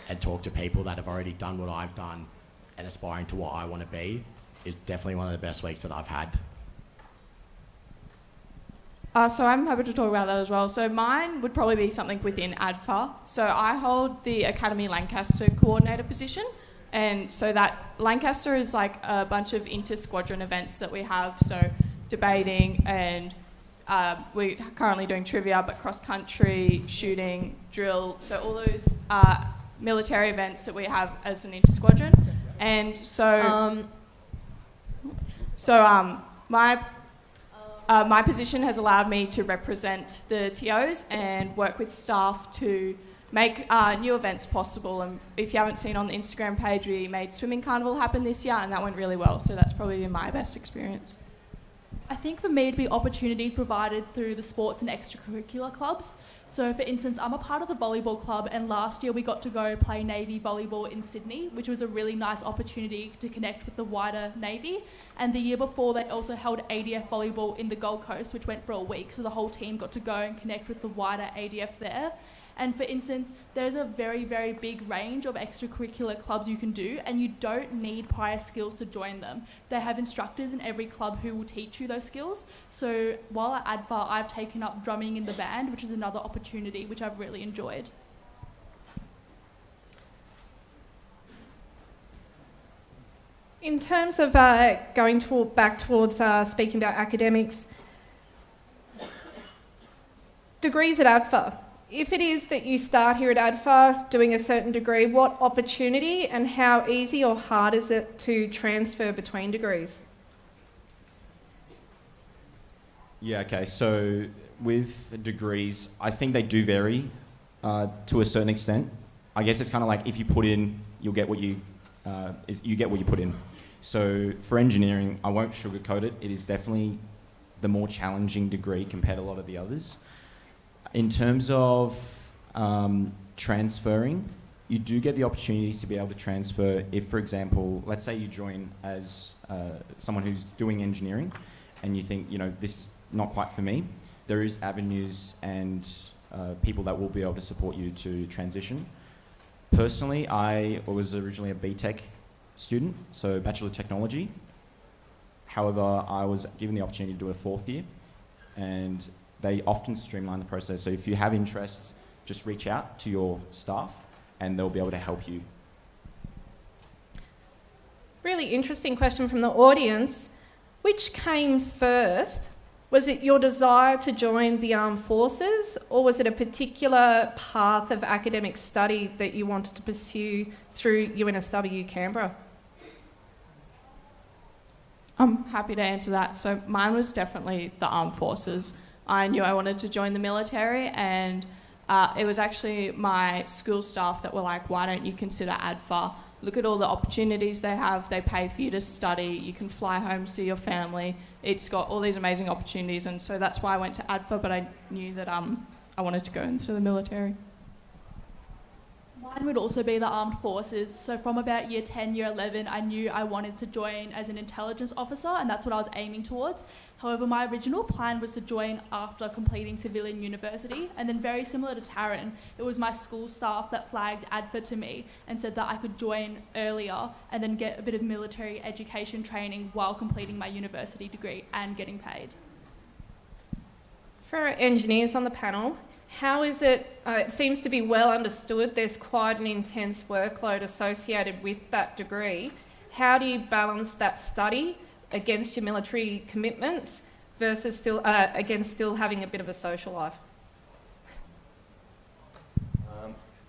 and talk to people that have already done what I've done and aspiring to what I want to be is definitely one of the best weeks that I've had. So I'm happy to talk about that as well. So mine would probably be something within ADFA. So I hold the Academy Lancaster coordinator position. And so that Lancaster is like a bunch of inter-squadron events that we have. So debating and we're currently doing trivia, but cross-country, shooting, drill. So all those military events that we have as an inter-squadron. And so, my position has allowed me to represent the TOs and work with staff to make new events possible. And if you haven't seen on the Instagram page, we made Swimming Carnival happen this year, and that went really well. So that's probably been my best experience. I think for me it'd be opportunities provided through the sports and extracurricular clubs. So for instance, I'm a part of the volleyball club, and last year we got to go play Navy volleyball in Sydney, which was a really nice opportunity to connect with the wider Navy. And the year before they also held ADF volleyball in the Gold Coast, which went for a week, so the whole team got to go and connect with the wider ADF there. And for instance, there's a very, very big range of extracurricular clubs you can do, and you don't need prior skills to join them. They have instructors in every club who will teach you those skills. So while at ADFA, I've taken up drumming in the band, which is another opportunity which I've really enjoyed. In terms of going back towards speaking about academics, degrees at ADFA. If it is that you start here at ADFA doing a certain degree, what opportunity and how easy or hard is it to transfer between degrees? Yeah, okay, so with degrees, I think they do vary to a certain extent. I guess it's kind of like if you put in, you'll get what you get what you put in. So for engineering, I won't sugarcoat it. It is definitely the more challenging degree compared to a lot of the others. In terms of transferring, you do get the opportunities to be able to transfer if, for example, let's say you join as someone who's doing engineering and you think, you know, this is not quite for me. There is avenues and people that will be able to support you to transition. Personally, I was originally a BTEC student, so Bachelor of Technology. However, I was given the opportunity to do a fourth year, and they often streamline the process. So if you have interests, just reach out to your staff and they'll be able to help you. Really interesting question from the audience. Which came first? Was it your desire to join the armed forces, or was it a particular path of academic study that you wanted to pursue through UNSW Canberra? I'm happy to answer that. So mine was definitely the armed forces. I knew I wanted to join the military, and it was actually my school staff that were like, why don't you consider ADFA? Look at all the opportunities they have. They pay for you to study. You can fly home, see your family. It's got all these amazing opportunities, and so that's why I went to ADFA, but I knew that I wanted to go into the military. Mine would also be the armed forces. So from about year 10, year 11, I knew I wanted to join as an intelligence officer, and that's what I was aiming towards. However, my original plan was to join after completing civilian university, and then very similar to Taryn, it was my school staff that flagged ADFA to me and said that I could join earlier and then get a bit of military education training while completing my university degree and getting paid. For our engineers on the panel, how is it, it seems to be well understood there's quite an intense workload associated with that degree. How do you balance that study against your military commitments versus still having a bit of a social life?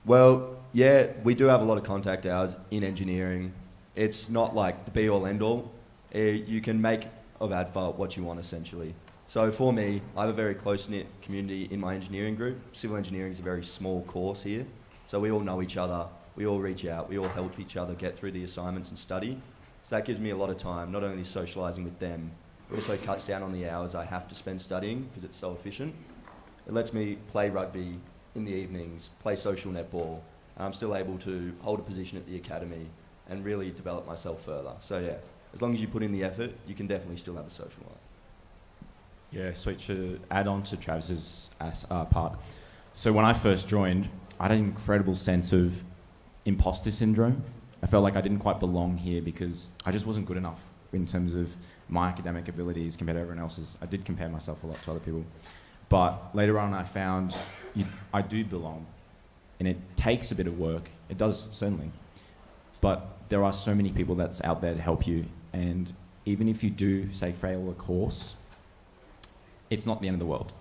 Well, yeah, we do have a lot of contact hours in engineering. It's not like the be-all, end-all. You can make of ADFA what you want, essentially. So for me, I have a very close-knit community in my engineering group. Civil engineering is a very small course here, so we all know each other, we all reach out, we all help each other get through the assignments and study. So that gives me a lot of time, not only socialising with them, it also cuts down on the hours I have to spend studying because it's so efficient. It lets me play rugby in the evenings, play social netball, and I'm still able to hold a position at the academy and really develop myself further. So yeah, as long as you put in the effort, you can definitely still have a social life. Yeah, sweet. To add on to Travis's part. So when I first joined, I had an incredible sense of imposter syndrome. I felt like I didn't quite belong here because I just wasn't good enough in terms of my academic abilities compared to everyone else's. I did compare myself a lot to other people. But later on I found I do belong, and it takes a bit of work. It does, certainly. But there are so many people that's out there to help you, and even if you do, say, fail a course, it's not the end of the world.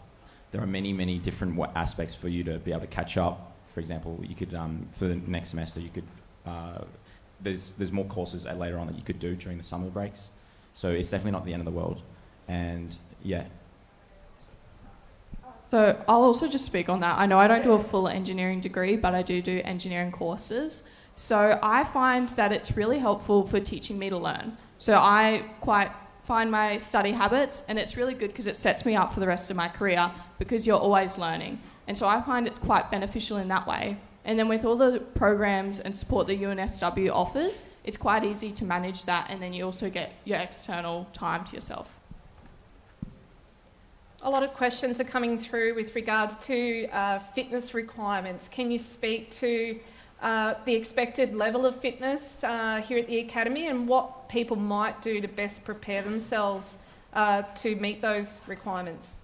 There are many, many different aspects for you to be able to catch up. For example, you could, for the next semester, you could, there's more courses later on that you could do during the summer breaks. So it's definitely not the end of the world. And yeah. So I'll also just speak on that. I know I don't do a full engineering degree, but I do engineering courses. So I find that it's really helpful for teaching me to learn. So I quite find my study habits, and it's really good because it sets me up for the rest of my career because you're always learning. And so I find it's quite beneficial in that way. And then with all the programs and support that UNSW offers, it's quite easy to manage that, and then you also get your external time to yourself. A lot of questions are coming through with regards to fitness requirements. Can you speak to the expected level of fitness here at the Academy and what people might do to best prepare themselves to meet those requirements?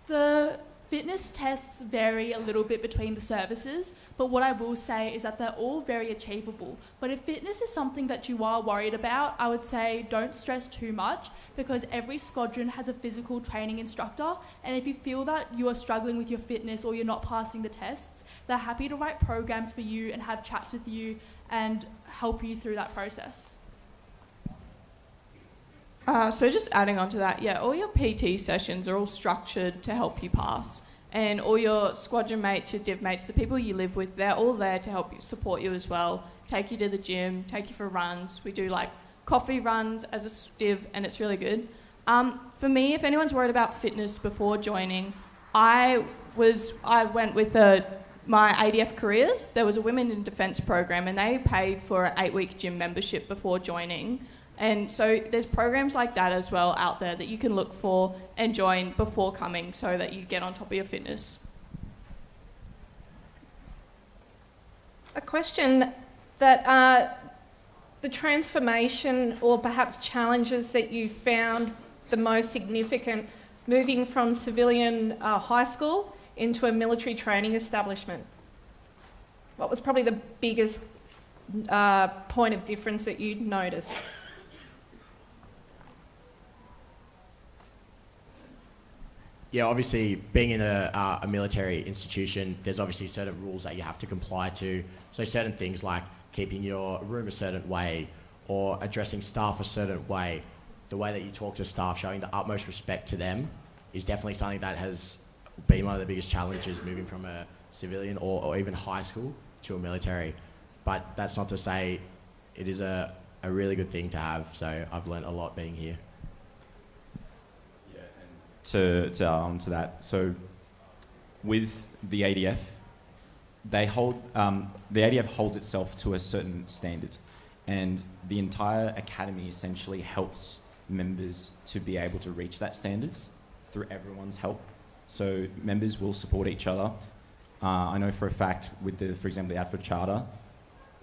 The fitness tests vary a little bit between the services, but what I will say is that they're all very achievable. But if fitness is something that you are worried about, I would say don't stress too much, because every squadron has a physical training instructor, and if you feel that you are struggling with your fitness or you're not passing the tests, they're happy to write programs for you and have chats with you and help you through that process. So just adding on to that, yeah, all your PT sessions are all structured to help you pass. And all your squadron mates, your div mates, the people you live with, they're all there to help you, support you as well, take you to the gym, take you for runs. We do like coffee runs as a div, and it's really good. For me, if anyone's worried about fitness before joining, I went with my ADF Careers. There was a Women in Defence program, and they paid for an 8-week gym membership before joining. And so there's programs like that as well out there that you can look for and join before coming so that you get on top of your fitness. A question that the transformation or perhaps challenges that you found the most significant moving from civilian high school into a military training establishment. What was probably the biggest point of difference that you noticed? Yeah, obviously, being in a military institution, there's obviously certain rules that you have to comply to. So certain things like keeping your room a certain way or addressing staff a certain way, the way that you talk to staff, showing the utmost respect to them is definitely something that has been one of the biggest challenges moving from a civilian or even high school to a military. But that's not to say it is a really good thing to have. So I've learned a lot being here. To that, so with the ADF, the ADF holds itself to a certain standard, and the entire academy essentially helps members to be able to reach that standards through everyone's help. So members will support each other. I know for a fact with for example, the ADFA Charter,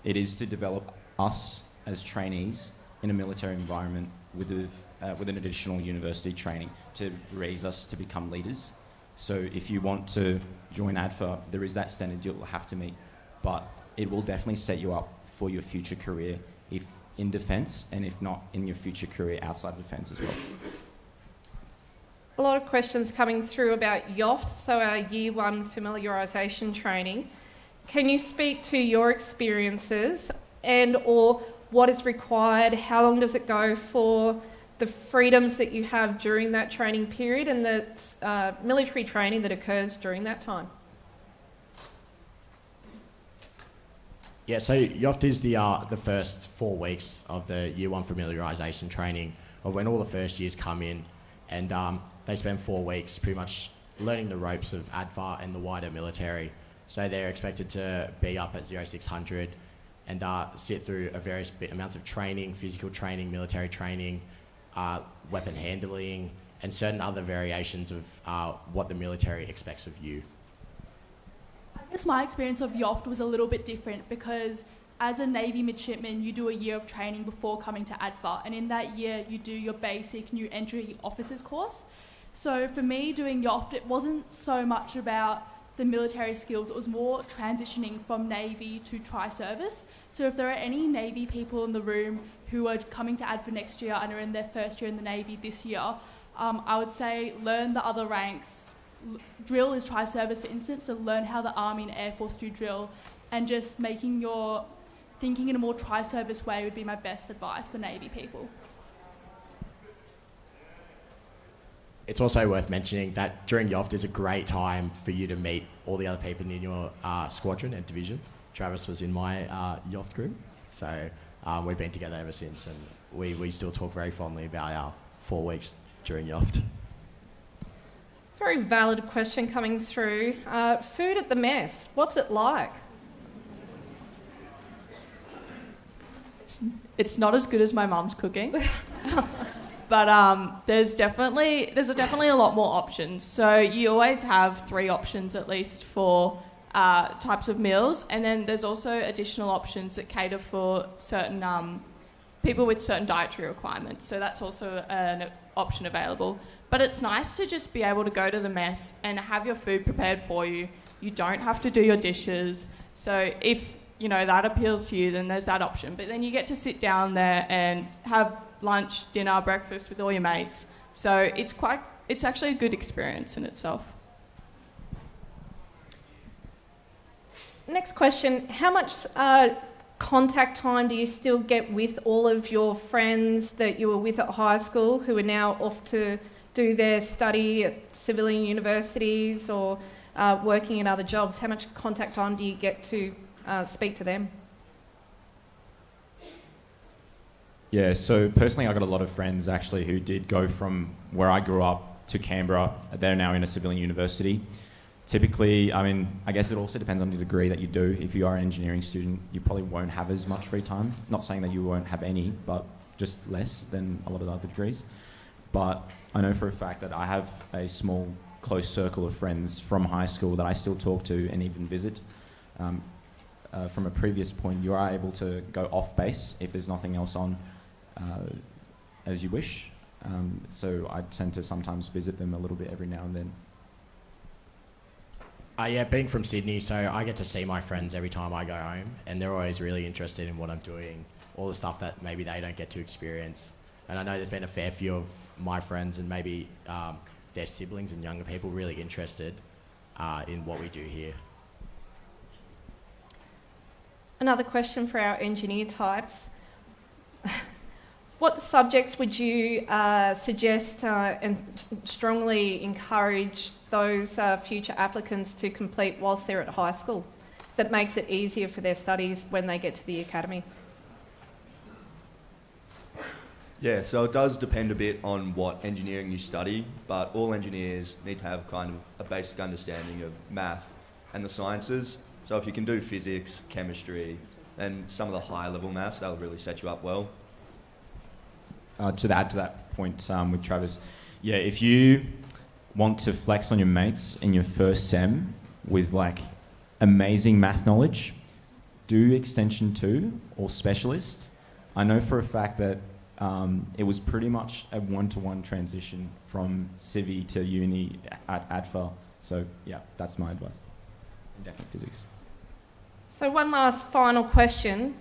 it is to develop us as trainees in a military environment with an additional university training to raise us to become leaders. So if you want to join ADFA, there is that standard you'll have to meet, but it will definitely set you up for your future career, if in defence, and if not, in your future career outside of defence as well. A lot of questions coming through about YOFT, so our Year 1 familiarisation training. Can you speak to your experiences and or what is required, how long does it go for, the freedoms that you have during that training period and the military training that occurs during that time? Yeah, so YOFT is the first 4 weeks of the Year 1 familiarisation training of when all the first years come in, and they spend 4 weeks pretty much learning the ropes of ADFA and the wider military. So they're expected to be up at 0600 and sit through various amounts of training, physical training, military training, weapon handling, and certain other variations of what the military expects of you. I guess my experience of YOFT was a little bit different because as a Navy midshipman, you do a year of training before coming to ADFA, and in that year you do your basic new entry officers course. So for me doing YOFT, it wasn't so much about the military skills, it was more transitioning from Navy to tri-service. So if there are any Navy people in the room who are coming to ADFA next year and are in their first year in the Navy this year, I would say learn the other ranks. Drill is tri-service, for instance, so learn how the Army and Air Force do drill, and just making your thinking in a more tri-service way would be my best advice for Navy people. It's also worth mentioning that during YOFT is a great time for you to meet all the other people in your squadron and division. Travis was in my YOFT group, so we've been together ever since, and we still talk very fondly about our 4 weeks during Yoft. Very valid question coming through. Food at the mess, what's it like? It's not as good as my mum's cooking, but there's definitely a lot more options. So you always have 3 options at least for types of meals, and then there's also additional options that cater for certain people with certain dietary requirements. So that's also an option available. But it's nice to just be able to go to the mess and have your food prepared for you. You don't have to do your dishes. So if that appeals to you, then there's that option. But then you get to sit down there and have lunch, dinner, breakfast with all your mates. So it's actually a good experience in itself. Next question, how much contact time do you still get with all of your friends that you were with at high school who are now off to do their study at civilian universities or working in other jobs? How much contact time do you get to speak to them? Yeah, so personally I got a lot of friends actually who did go from where I grew up to Canberra. They're now in a civilian university. Typically, I guess it also depends on the degree that you do. If you are an engineering student, you probably won't have as much free time. Not saying that you won't have any, but just less than a lot of the other degrees. But I know for a fact that I have a small, close circle of friends from high school that I still talk to and even visit. From a previous point, you are able to go off base if there's nothing else on as you wish. So I tend to sometimes visit them a little bit every now and then. Being from Sydney, so I get to see my friends every time I go home, and they're always really interested in what I'm doing, all the stuff that maybe they don't get to experience. And I know there's been a fair few of my friends and maybe their siblings and younger people really interested in what we do here. Another question for our engineer types. What subjects would you suggest and strongly encourage those future applicants to complete whilst they're at high school that makes it easier for their studies when they get to the academy? Yeah, so it does depend a bit on what engineering you study, but all engineers need to have kind of a basic understanding of math and the sciences. So if you can do physics, chemistry, and some of the higher level maths, that'll really set you up well. To add to that point with Travis, yeah, if you want to flex on your mates in your first sem with like amazing math knowledge, do Extension 2 or Specialist. I know for a fact that it was pretty much a one-to-one transition from Civi to uni at ADFA. So yeah, that's my advice. Indefinite physics. So one last final question.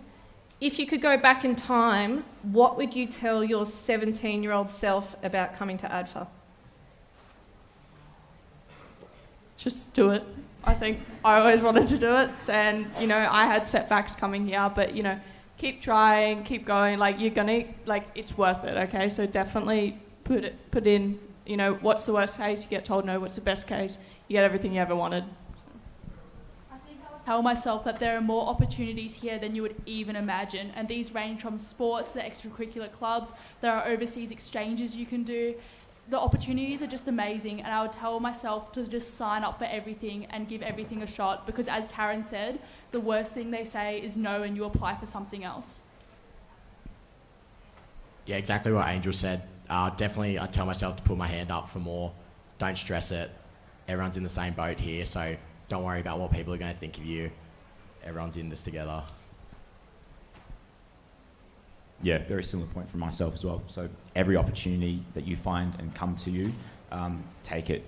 If you could go back in time, what would you tell your 17-year-old self about coming to ADFA? Just do it. I think I always wanted to do it, and I had setbacks coming here, but keep trying, keep going. Like you're gonna, it's worth it. Okay, so definitely put in. What's the worst case? You get told no. What's the best case? You get everything you ever wanted. Tell myself that there are more opportunities here than you would even imagine, and these range from sports to extracurricular clubs. There are overseas exchanges you can do. The opportunities are just amazing, and I would tell myself to just sign up for everything and give everything a shot, because as Taryn said, the worst thing they say is no and you apply for something else. Yeah, exactly what Angel said. Definitely I tell myself to put my hand up for more. Don't stress it. Everyone's in the same boat here, so don't worry about what people are going to think of you. Everyone's in this together. Yeah, very similar point from myself as well. So every opportunity that you find and come to you, take it.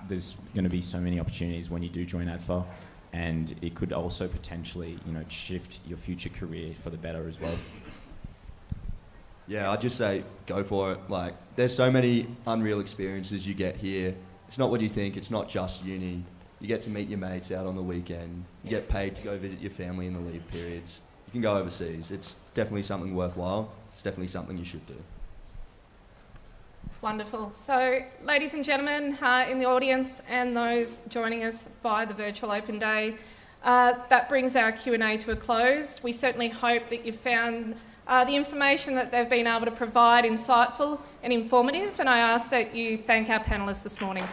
There's going to be so many opportunities when you do join ADFA, and it could also potentially, shift your future career for the better as well. Yeah, I'd just say go for it. There's so many unreal experiences you get here. It's not what you think. It's not just uni. You get to meet your mates out on the weekend. You get paid to go visit your family in the leave periods. You can go overseas. It's definitely something worthwhile. It's definitely something you should do. Wonderful. So, ladies and gentlemen in the audience and those joining us via the virtual open day, that brings our Q&A to a close. We certainly hope that you found The information that they've been able to provide insightful and informative, and I ask that you thank our panellists this morning.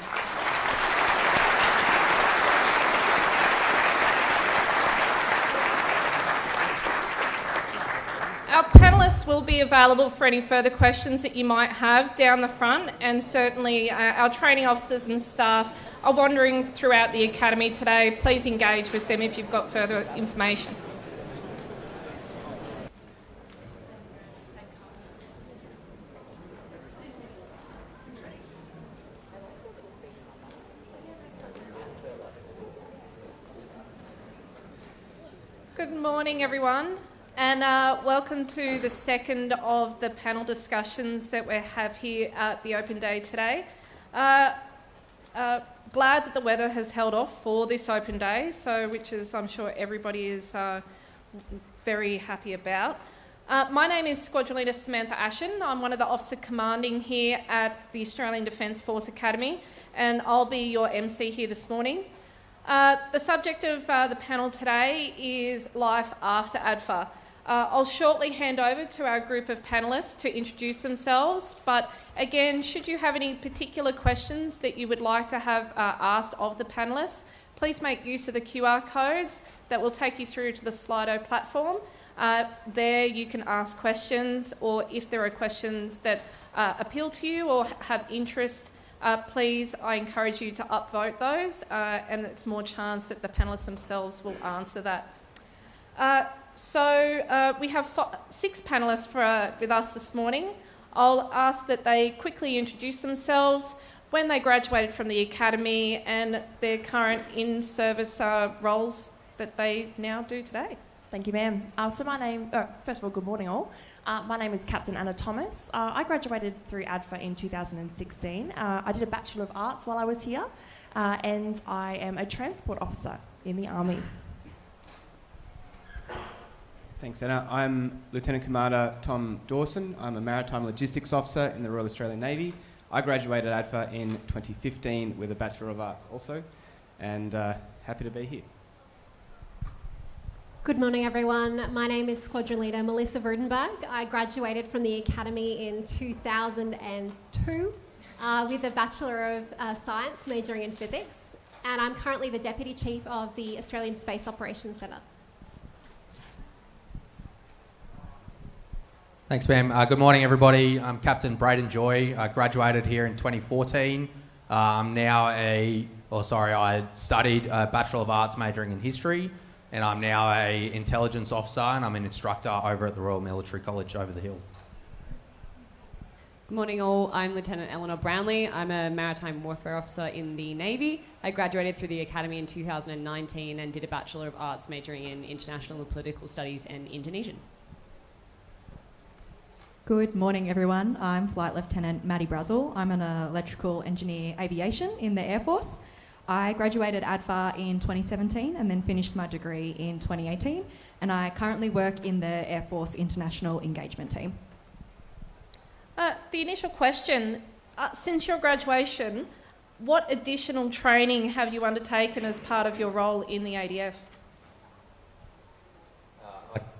Our panellists will be available for any further questions that you might have down the front, and certainly our training officers and staff are wandering throughout the academy today. Please engage with them if you've got further information. Good morning, everyone, and welcome to the second of the panel discussions that we have here at the Open Day today. Glad that the weather has held off for this Open Day, which is, I'm sure everybody is very happy about. My name is Squadron Leader Samantha Ashen. I'm one of the officer commanding here at the Australian Defence Force Academy, and I'll be your MC here this morning. The subject of the panel today is life after ADFA. I'll shortly hand over to our group of panellists to introduce themselves, but again, should you have any particular questions that you would like to have asked of the panellists, please make use of the QR codes that will take you through to the Slido platform. There you can ask questions, or if there are questions that appeal to you or have interest, please, I encourage you to upvote those, and it's more chance that the panellists themselves will answer that. We have 6 panellists with us this morning. I'll ask that they quickly introduce themselves, when they graduated from the academy, and their current in-service roles that they now do today. Thank you, ma'am. So my name, first of all, good morning all. My name is Captain Anna Thomas. I graduated through ADFA in 2016. I did a Bachelor of Arts while I was here, and I am a transport officer in the Army. Thanks, Anna. I'm Lieutenant Commander Tom Dawson. I'm a Maritime Logistics Officer in the Royal Australian Navy. I graduated ADFA in 2015 with a Bachelor of Arts also, and happy to be here. Good morning, everyone. My name is Squadron Leader Melissa Rudenberg. I graduated from the Academy in 2002 with a Bachelor of Science majoring in Physics, and I'm currently the Deputy Chief of the Australian Space Operations Centre. Thanks, ma'am. Good morning, everybody. I'm Captain Braden Joy. I graduated here in 2014. I studied a Bachelor of Arts majoring in History, and I'm now an intelligence officer, and I'm an instructor over at the Royal Military College over the hill. Good morning all, I'm Lieutenant Eleanor Brownlee. I'm a Maritime Warfare Officer in the Navy. I graduated through the Academy in 2019 and did a Bachelor of Arts majoring in International and Political Studies and Indonesian. Good morning, everyone. I'm Flight Lieutenant Maddie Brazel. I'm an electrical engineer aviation in the Air Force. I graduated ADFA in 2017 and then finished my degree in 2018, and I currently work in the Air Force International Engagement Team. The initial question, since your graduation, what additional training have you undertaken as part of your role in the ADF?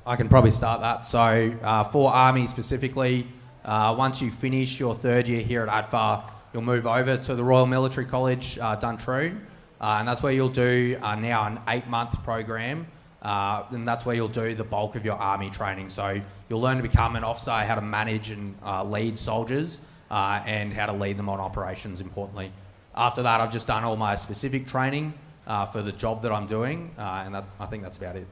I can probably start that. So for Army specifically, once you finish your third year here at ADFA, you'll move over to the Royal Military College, Duntroon, and that's where you'll do now an 8-month program, and that's where you'll do the bulk of your Army training. So you'll learn to become an officer, how to manage and lead soldiers, and how to lead them on operations, importantly. After that, I've just done all my specific training for the job that I'm doing, and I think that's about it.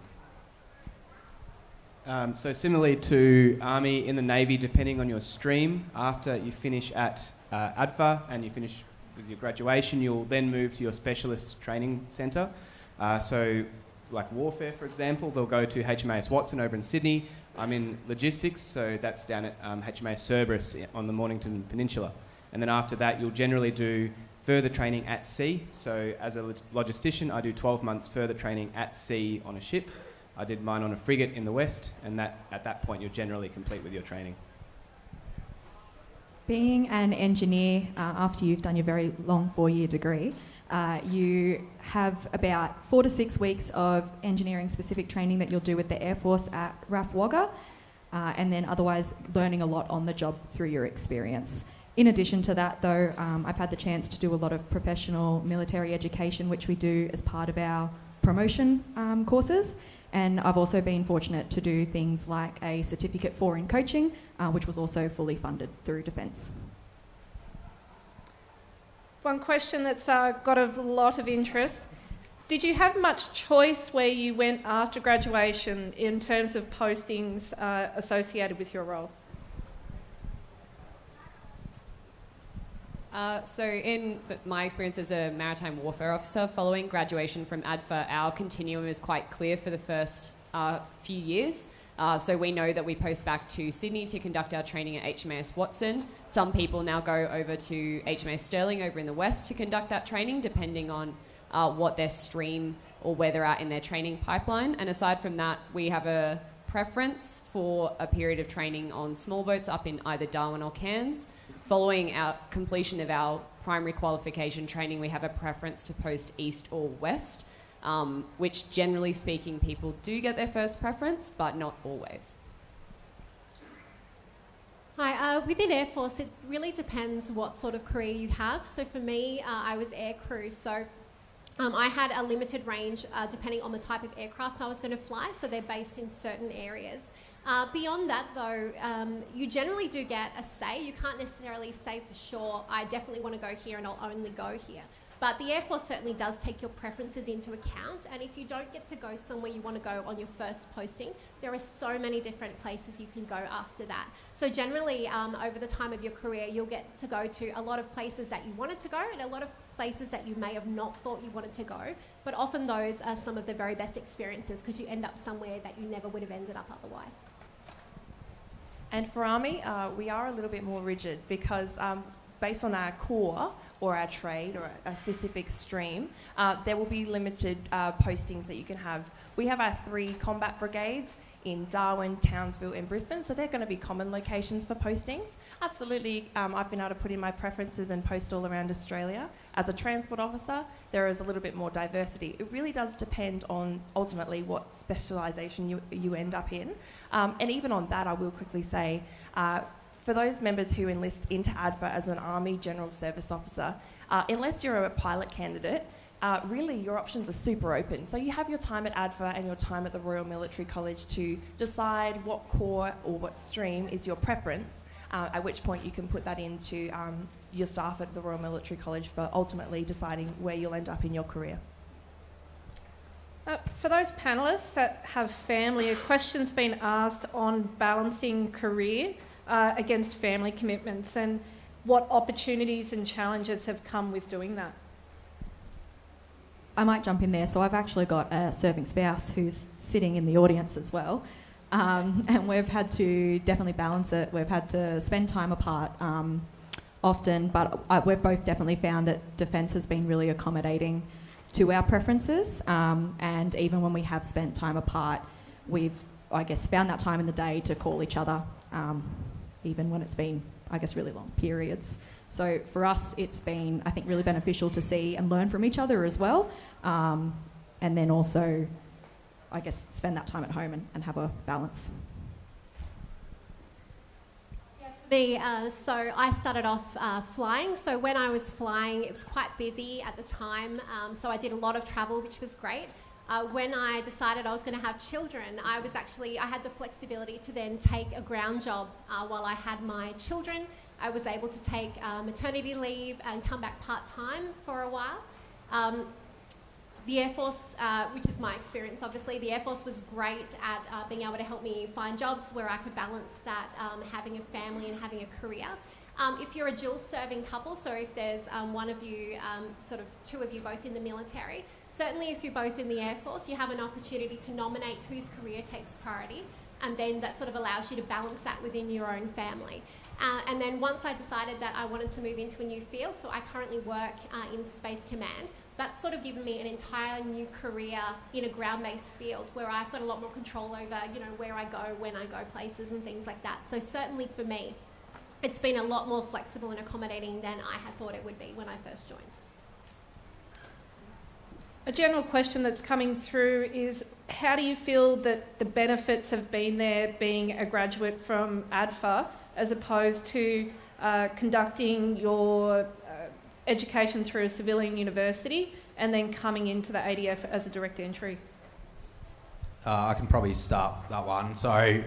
So similarly to Army, in the Navy, depending on your stream, after you finish at ADFA and you finish with your graduation, you'll then move to your specialist training centre. So like warfare, for example, they'll go to HMAS Watson over in Sydney. I'm in logistics, so that's down at HMAS Cerberus on the Mornington Peninsula. And then after that, you'll generally do further training at sea. So as a logistician, I do 12 months further training at sea on a ship. I did mine on a frigate in the West, and at that point, you're generally complete with your training. Being an engineer, after you've done your very long 4-year degree, you have about 4 to 6 weeks of engineering-specific training that you'll do with the Air Force at RAF Wagga. and then otherwise learning a lot on the job through your experience. In addition to that, though, I've had the chance to do a lot of professional military education, which we do as part of our promotion courses. And I've also been fortunate to do things like a certificate in coaching, which was also fully funded through Defence. One question that's got a lot of interest. Did you have much choice where you went after graduation in terms of postings associated with your role? So in my experience as a maritime warfare officer, following graduation from ADFA, our continuum is quite clear for the first few years. So we know that we post back to Sydney to conduct our training at HMAS Watson. Some people now go over to HMAS Stirling over in the west to conduct that training, depending on what their stream or where they're at in their training pipeline. And aside from that, we have a preference for a period of training on small boats up in either Darwin or Cairns. Following our completion of our primary qualification training, we have a preference to post east or west, which generally speaking, people do get their first preference, but not always. Hi, within Air Force, it really depends what sort of career you have. So for me, I was air crew, so I had a limited range depending on the type of aircraft I was going to fly, so they're based in certain areas. Beyond that, though, you generally do get a say. You can't necessarily say for sure, I definitely want to go here and I'll only go here. But the Air Force certainly does take your preferences into account, and if you don't get to go somewhere you want to go on your first posting, there are so many different places you can go after that. So generally, over the time of your career, you'll get to go to a lot of places that you wanted to go and a lot of places that you may have not thought you wanted to go, but often those are some of the very best experiences because you end up somewhere that you never would have ended up otherwise. And for Army, we are a little bit more rigid because based on our core or our trade or a specific stream, there will be limited postings that you can have. We have our 3 combat brigades in Darwin, Townsville and Brisbane, so they're going to be common locations for postings. Absolutely, I've been able to put in my preferences and post all around Australia. As a transport officer, there is a little bit more diversity. It really does depend on ultimately what specialisation you end up in. And even on that, I will quickly say, for those members who enlist into ADFA as an Army General Service Officer, unless you're a pilot candidate, really your options are super open. So you have your time at ADFA and your time at the Royal Military College to decide what corps or what stream is your preference, at which point you can put that into your staff at the Royal Military College for ultimately deciding where you'll end up in your career. For those panellists that have family, a question's been asked on balancing career against family commitments and what opportunities and challenges have come with doing that. I might jump in there. So I've actually got a serving spouse who's sitting in the audience as well. And we've had to definitely balance it. We've had to spend time apart often, but we've both definitely found that Defence has been really accommodating to our preferences. And even when we have spent time apart, we've, I guess, found that time in the day to call each other, even when it's been, I guess, really long periods. So for us, it's been, I think, really beneficial to see and learn from each other as well. And then also, I guess, spend that time at home and have a balance. So I started off flying. So when I was flying, it was quite busy at the time. So I did a lot of travel, which was great. When I decided I was going to have children, I had the flexibility to then take a ground job while I had my children. I was able to take maternity leave and come back part-time for a while. The Air Force, which is my experience obviously, the Air Force was great at being able to help me find jobs where I could balance that having a family and having a career. If you're a dual serving couple, so if there's one of you, sort of 2 of you both in the military, certainly if you're both in the Air Force, you have an opportunity to nominate whose career takes priority, and then that sort of allows you to balance that within your own family. And then once I decided that I wanted to move into a new field, so I currently work in Space Command, that's sort of given me an entire new career in a ground-based field where I've got a lot more control over, where I go, when I go places and things like that. So certainly for me, it's been a lot more flexible and accommodating than I had thought it would be when I first joined. A general question that's coming through is, how do you feel that the benefits have been there being a graduate from ADFA as opposed to conducting your education through a civilian university and then coming into the ADF as a direct entry? I can probably start that one. So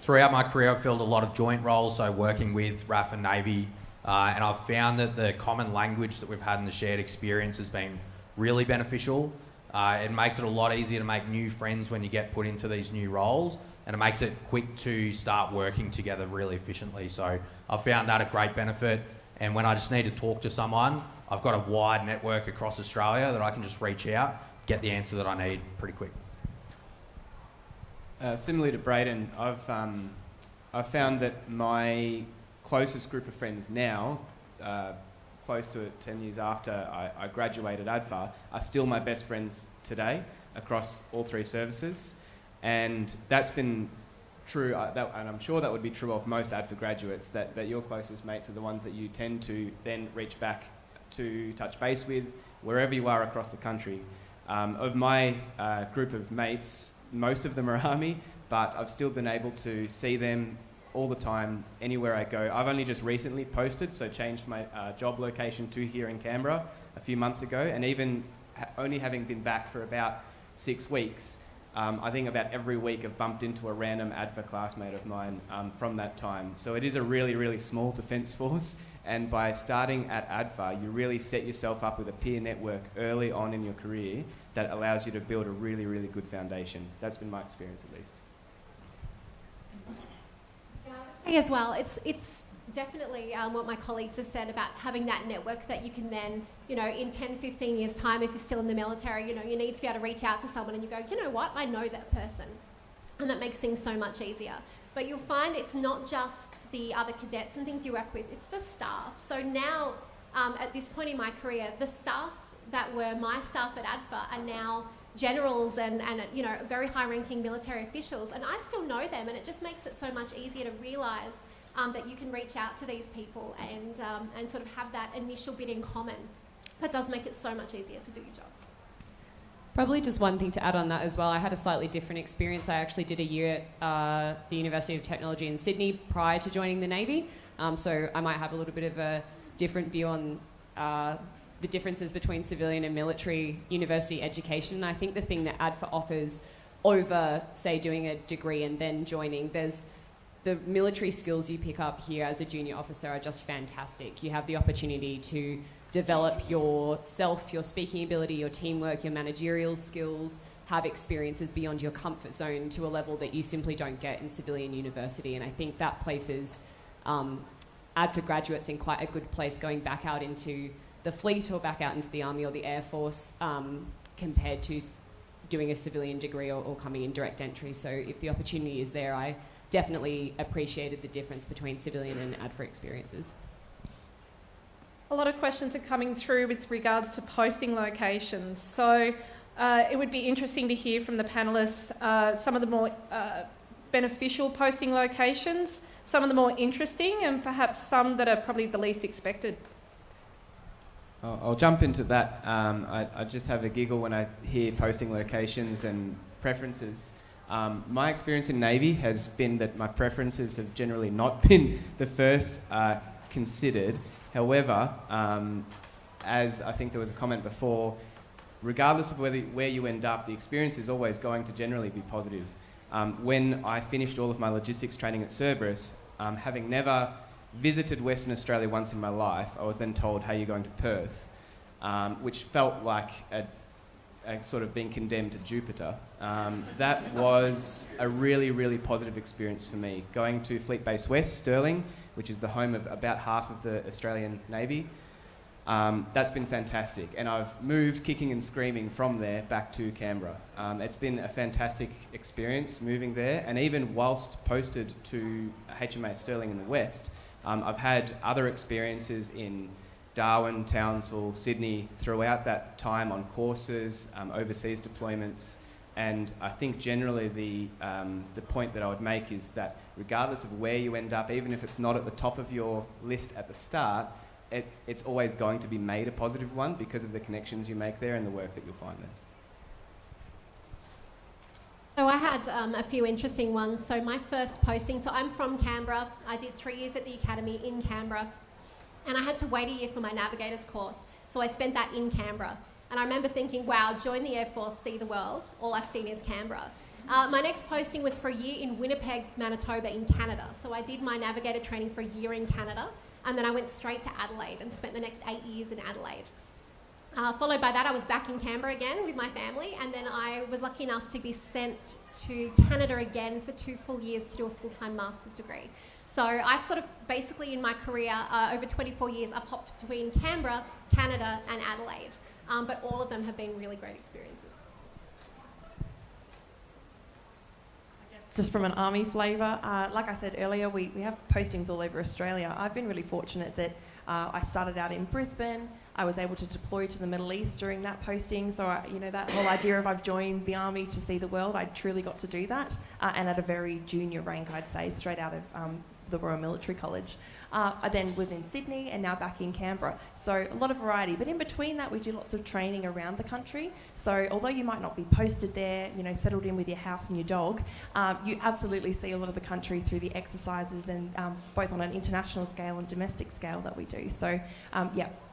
throughout my career, I've filled a lot of joint roles, so working with RAF and Navy, and I've found that the common language that we've had in the shared experience has been really beneficial. It makes it a lot easier to make new friends when you get put into these new roles, and it makes it quick to start working together really efficiently. So I've found that a great benefit, and when I just need to talk to someone, I've got a wide network across Australia that I can just reach out, get the answer that I need pretty quick. Similarly to Braden, I've found that my closest group of friends now, close to 10 years after I graduated ADFA, are still my best friends today across all three services. And that's been true, and I'm sure that would be true of most ADFA graduates, that your closest mates are the ones that you tend to then reach back to touch base with wherever you are across the country. Of my group of mates, most of them are Army, but I've still been able to see them all the time, anywhere I go. I've only just recently posted, so changed my job location to here in Canberra a few months ago, and even only having been back for about 6 weeks, I think about every week I've bumped into a random ADFA classmate of mine from that time. So it is a really, really small defence force, and by starting at ADFA, you really set yourself up with a peer network early on in your career that allows you to build a really, really good foundation. That's been my experience, at least. Yeah, as well, it's definitely what my colleagues have said about having that network that you can then, you know, in 10, 15 years' time, if you're still in the military, you know, you need to be able to reach out to someone and you go, you know what, I know that person. And that makes things so much easier. But you'll find it's not just the other cadets and things you work with, it's the staff. So now, at this point in my career, the staff that were my staff at ADFA are now generals and you know, very high-ranking military officials, and I still know them, and it just makes it so much easier to realise that you can reach out to these people and sort of have that initial bit in common. That does make it so much easier to do your job. Probably just one thing to add on that as well. I had a slightly different experience. I actually did a year at the University of Technology in Sydney prior to joining the Navy, so I might have a little bit of a different view on the differences between civilian and military university education. And I think the thing that ADFA offers over, say, doing a degree and then joining, there's the military skills you pick up here as a junior officer are just fantastic. You have the opportunity to develop yourself, your speaking ability, your teamwork, your managerial skills, have experiences beyond your comfort zone to a level that you simply don't get in civilian university. And I think that places ADFA graduates in quite a good place going back out into the fleet or back out into the Army or the Air Force compared to doing a civilian degree or coming in direct entry. So if the opportunity is there, I definitely appreciated the difference between civilian and ADFA experiences. A lot of questions are coming through with regards to posting locations. So it would be interesting to hear from the panellists some of the more beneficial posting locations, some of the more interesting, and perhaps some that are probably the least expected. I'll jump into that. I just have a giggle when I hear posting locations and preferences. My experience in Navy has been that my preferences have generally not been the first considered. However, as I think there was a comment before, regardless of where you end up, the experience is always going to generally be positive. When I finished all of my logistics training at Cerberus, having never visited Western Australia once in my life, I was then told, hey, you're going to Perth, which felt like a sort of being condemned to Jupiter. That was a really, really positive experience for me. Going to Fleet Base West, Stirling, which is the home of about half of the Australian Navy, that's been fantastic. And I've moved kicking and screaming from there back to Canberra. It's been a fantastic experience moving there, and even whilst posted to HMAS Stirling in the West, I've had other experiences in Darwin, Townsville, Sydney throughout that time on courses, overseas deployments, and I think generally the point that I would make is that regardless of where you end up, even if it's not at the top of your list at the start, it's always going to be made a positive one because of the connections you make there and the work that you'll find there. had a few interesting ones. So my first posting, so I'm from Canberra. I did 3 years at the academy in Canberra, and I had to wait a year for my navigator's course. So I spent that in Canberra. And I remember thinking, wow, join the Air Force, see the world. All I've seen is Canberra. My next posting was for a year in Winnipeg, Manitoba in Canada. So I did my navigator training for a year in Canada, and then I went straight to Adelaide and spent the next 8 years in Adelaide. Followed by that, I was back in Canberra again with my family, and then I was lucky enough to be sent to Canada again for 2 full years to do a full-time master's degree. So I've sort of basically in my career, over 24 years, I've hopped between Canberra, Canada and Adelaide, but all of them have been really great experiences. Just from an army flavour, like I said earlier, we have postings all over Australia. I've been really fortunate that I started out in Brisbane. I was able to deploy to the Middle East during that posting. So, that whole idea of I've joined the army to see the world, I truly got to do that. And at a very junior rank, I'd say, straight out of the Royal Military College. I then was in Sydney and now back in Canberra. So a lot of variety. But in between that, we do lots of training around the country. So although you might not be posted there, settled in with your house and your dog, you absolutely see a lot of the country through the exercises and both on an international scale and domestic scale that we do. So,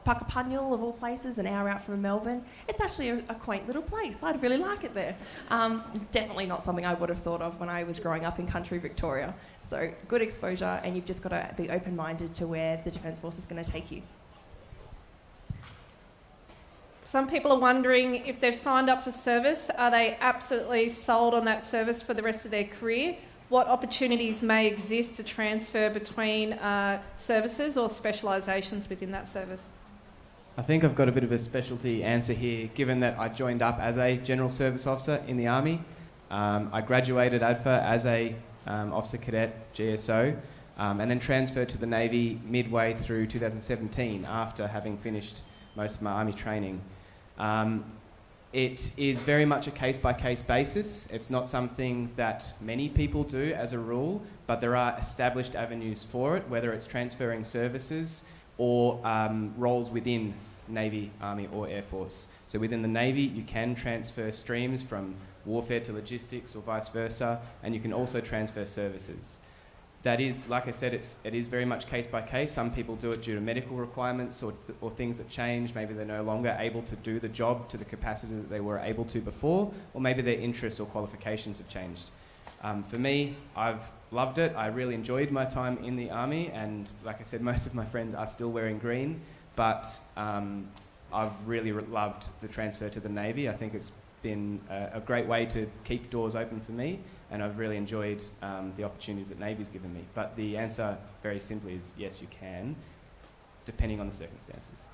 Puckapunyal, of all places, an hour out from Melbourne. It's actually a quaint little place. I'd really like it there. Definitely not something I would have thought of when I was growing up in country Victoria. So good exposure, and you've just got to be open-minded to where the Defence Force is going to take you. Some people are wondering if they've signed up for service, are they absolutely sold on that service for the rest of their career? What opportunities may exist to transfer between services or specialisations within that service? I think I've got a bit of a specialty answer here, given that I joined up as a General Service Officer in the Army. I graduated ADFA as a Officer Cadet, GSO, and then transferred to the Navy midway through 2017 after having finished most of my Army training. It is very much a case-by-case basis. It's not something that many people do as a rule, but there are established avenues for it, whether it's transferring services or roles within Navy, Army or Air Force. So within the Navy, you can transfer streams from warfare to logistics or vice versa, and you can also transfer services. That is, like I said, it is very much case by case. Some people do it due to medical requirements or things that change. Maybe they're no longer able to do the job to the capacity that they were able to before, or maybe their interests or qualifications have changed. For me, I've loved it. I really enjoyed my time in the Army, and like I said, most of my friends are still wearing green, but I've really loved the transfer to the Navy. I think it's been a great way to keep doors open for me, and I've really enjoyed the opportunities that Navy's given me. But the answer, very simply, is yes, you can, depending on the circumstances.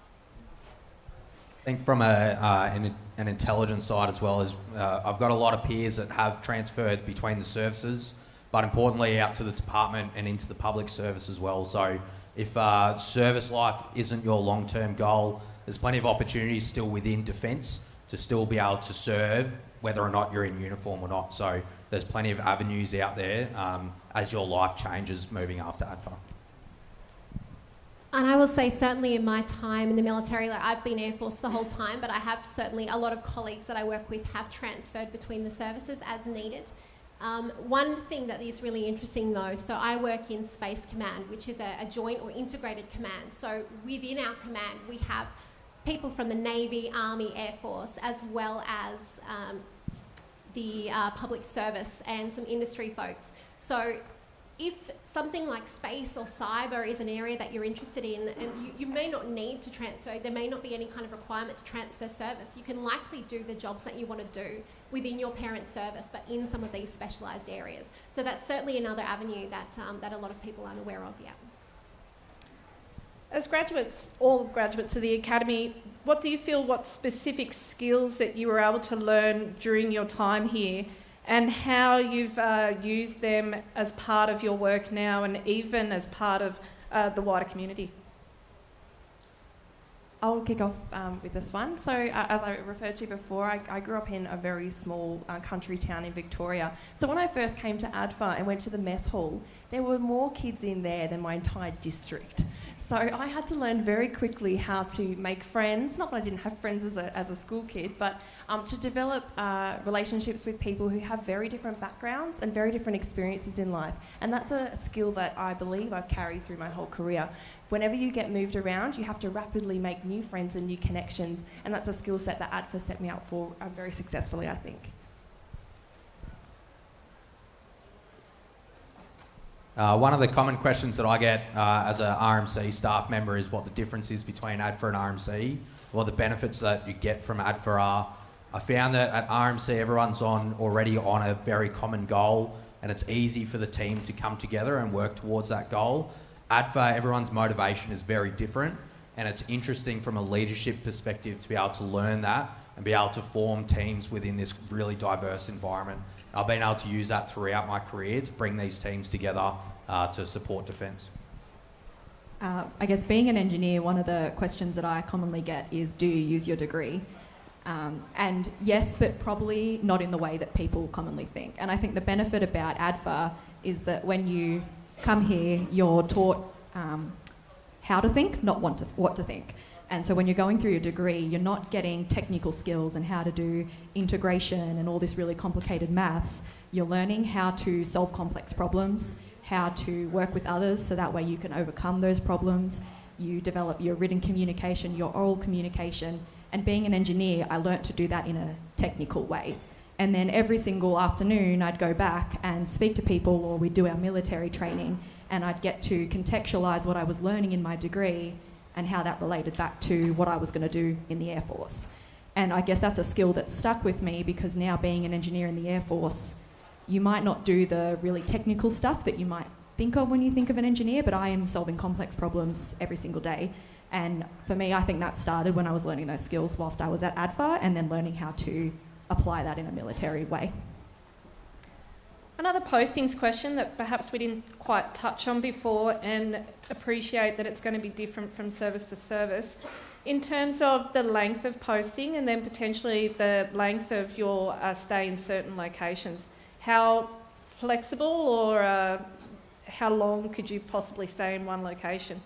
I think from an intelligence side as well, as I've got a lot of peers that have transferred between the services, but importantly out to the department and into the public service as well. So if service life isn't your long-term goal, there's plenty of opportunities still within defence to still be able to serve, whether or not you're in uniform or not. So there's plenty of avenues out there as your life changes moving after ADFA. And I will say, certainly in my time in the military, like I've been Air Force the whole time, but I have certainly a lot of colleagues that I work with have transferred between the services as needed. One thing that is really interesting though, so I work in Space Command, which is a joint or integrated command. So within our command, we have people from the Navy, Army, Air Force, as well as the public service and some industry folks. So if something like space or cyber is an area that you're interested in, and you may not need to transfer, there may not be any kind of requirement to transfer service. You can likely do the jobs that you want to do within your parent service, but in some of these specialised areas. So that's certainly another avenue that, that a lot of people aren't aware of yet. As graduates, all graduates of the Academy, what do you feel, what specific skills that you were able to learn during your time here, and how you've used them as part of your work now and even as part of the wider community? I'll kick off with this one. So as I referred to before, I grew up in a very small country town in Victoria. So when I first came to ADFA and went to the mess hall, there were more kids in there than my entire district. So I had to learn very quickly how to make friends. Not that I didn't have friends as a school kid, but to develop relationships with people who have very different backgrounds and very different experiences in life. And that's a skill that I believe I've carried through my whole career. Whenever you get moved around, you have to rapidly make new friends and new connections. And that's a skill set that ADFA set me up for very successfully, I think. One of the common questions that I get as an RMC staff member is what the difference is between ADFA and RMC, what the benefits that you get from ADFA are. I found that at RMC everyone's already on a very common goal, and it's easy for the team to come together and work towards that goal. ADFA, everyone's motivation is very different, and it's interesting from a leadership perspective to be able to learn that and be able to form teams within this really diverse environment. I've been able to use that throughout my career to bring these teams together to support defence. I guess being an engineer, one of the questions that I commonly get is, do you use your degree? And yes, but probably not in the way that people commonly think. And I think the benefit about ADFA is that when you come here, you're taught how to think, not what to think. And so when you're going through your degree, you're not getting technical skills and how to do integration and all this really complicated maths. You're learning how to solve complex problems, how to work with others so that way you can overcome those problems. You develop your written communication, your oral communication. And being an engineer, I learnt to do that in a technical way. And then every single afternoon, I'd go back and speak to people, or we'd do our military training, and I'd get to contextualise what I was learning in my degree and how that related back to what I was going to do in the Air Force. And I guess that's a skill that's stuck with me, because now being an engineer in the Air Force, you might not do the really technical stuff that you might think of when you think of an engineer, but I am solving complex problems every single day. And for me, I think that started when I was learning those skills whilst I was at ADFA, and then learning how to apply that in a military way. Another postings question that perhaps we didn't quite touch on before, and appreciate that it's going to be different from service to service. In terms of the length of posting and then potentially the length of your stay in certain locations, how flexible or how long could you possibly stay in one location?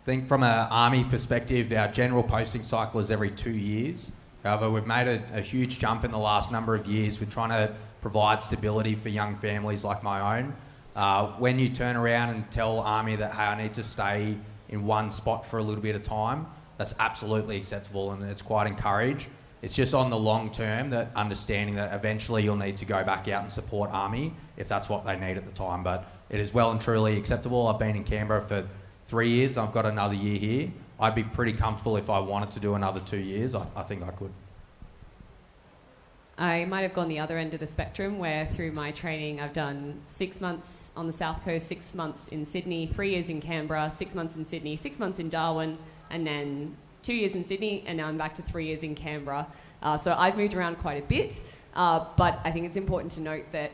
I think from an Army perspective, our general posting cycle is every 2 years. However, we've made a huge jump in the last number of years. We're trying to provide stability for young families like my own. When you turn around and tell Army that, hey, I need to stay in one spot for a little bit of time, that's absolutely acceptable, and it's quite encouraged. It's just on the long term that understanding that eventually you'll need to go back out and support Army if that's what they need at the time. But it is well and truly acceptable. I've been in Canberra for 3 years. I've got another year here. I'd be pretty comfortable if I wanted to do another 2 years. I think I could. I might have gone the other end of the spectrum, where through my training I've done 6 months on the South Coast, 6 months in Sydney, 3 years in Canberra, 6 months in Sydney, 6 months in Darwin, and then 2 years in Sydney, and now I'm back to 3 years in Canberra. So I've moved around quite a bit, but I think it's important to note that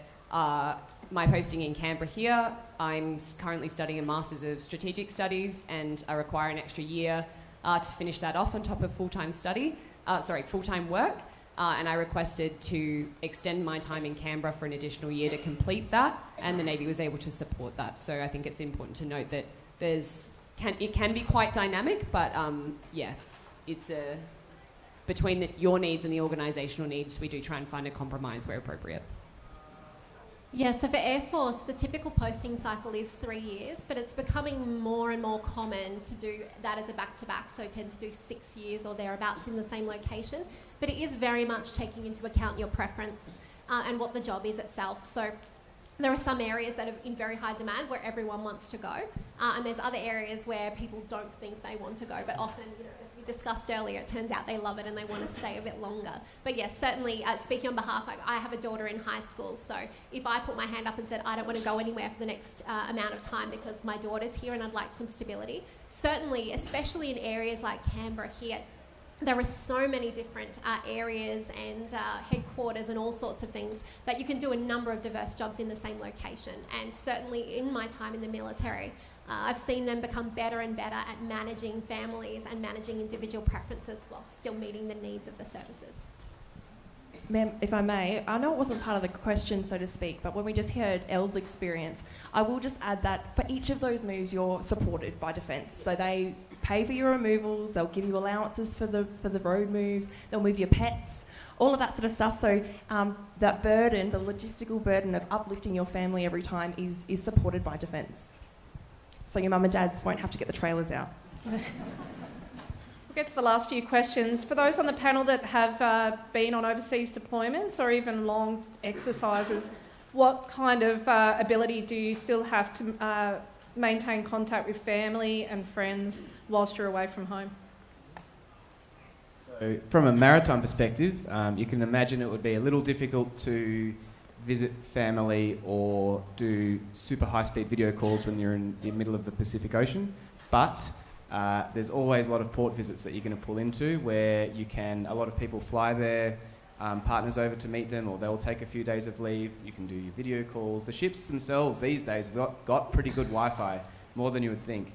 my posting in Canberra here, I'm currently studying a Masters of Strategic Studies, and I require an extra year to finish that off on top of full-time work. And I requested to extend my time in Canberra for an additional year to complete that, and the Navy was able to support that. So I think it's important to note that it can be quite dynamic, but yeah, it's between your needs and the organisational needs, we do try and find a compromise where appropriate. Yeah, so for Air Force, the typical posting cycle is 3 years, but it's becoming more and more common to do that as a back-to-back, so tend to do 6 years or thereabouts in the same location. But it is very much taking into account your preference and what the job is itself. So there are some areas that are in very high demand where everyone wants to go, and there's other areas where people don't think they want to go, but often, you know, as we discussed earlier, it turns out they love it and they want to stay a bit longer. But yes, certainly, speaking on behalf, I have a daughter in high school, so if I put my hand up and said I don't want to go anywhere for the next amount of time because my daughter's here and I'd like some stability, certainly, especially in areas like Canberra here, there are so many different areas and headquarters and all sorts of things that you can do a number of diverse jobs in the same location. And certainly in my time in the military, I've seen them become better and better at managing families and managing individual preferences while still meeting the needs of the services. Ma'am, if I may, I know it wasn't part of the question, so to speak, but when we just heard Elle's experience, I will just add that for each of those moves, you're supported by Defence. So they pay for your removals, they'll give you allowances for the road moves, they'll move your pets, all of that sort of stuff. So that burden, the logistical burden of uplifting your family every time is supported by Defence. So your mum and dads won't have to get the trailers out. We'll get to the last few questions. For those on the panel that have been on overseas deployments or even long exercises, what kind of ability do you still have to maintain contact with family and friends whilst you're away from home? So from a maritime perspective, you can imagine it would be a little difficult to visit family or do super high-speed video calls when you're in the middle of the Pacific Ocean, but there's always a lot of port visits that you're going to pull into where you can, a lot of people fly their partners over to meet them, or they'll take a few days of leave. You can do your video calls. The ships themselves these days have got pretty good Wi-Fi, more than you would think.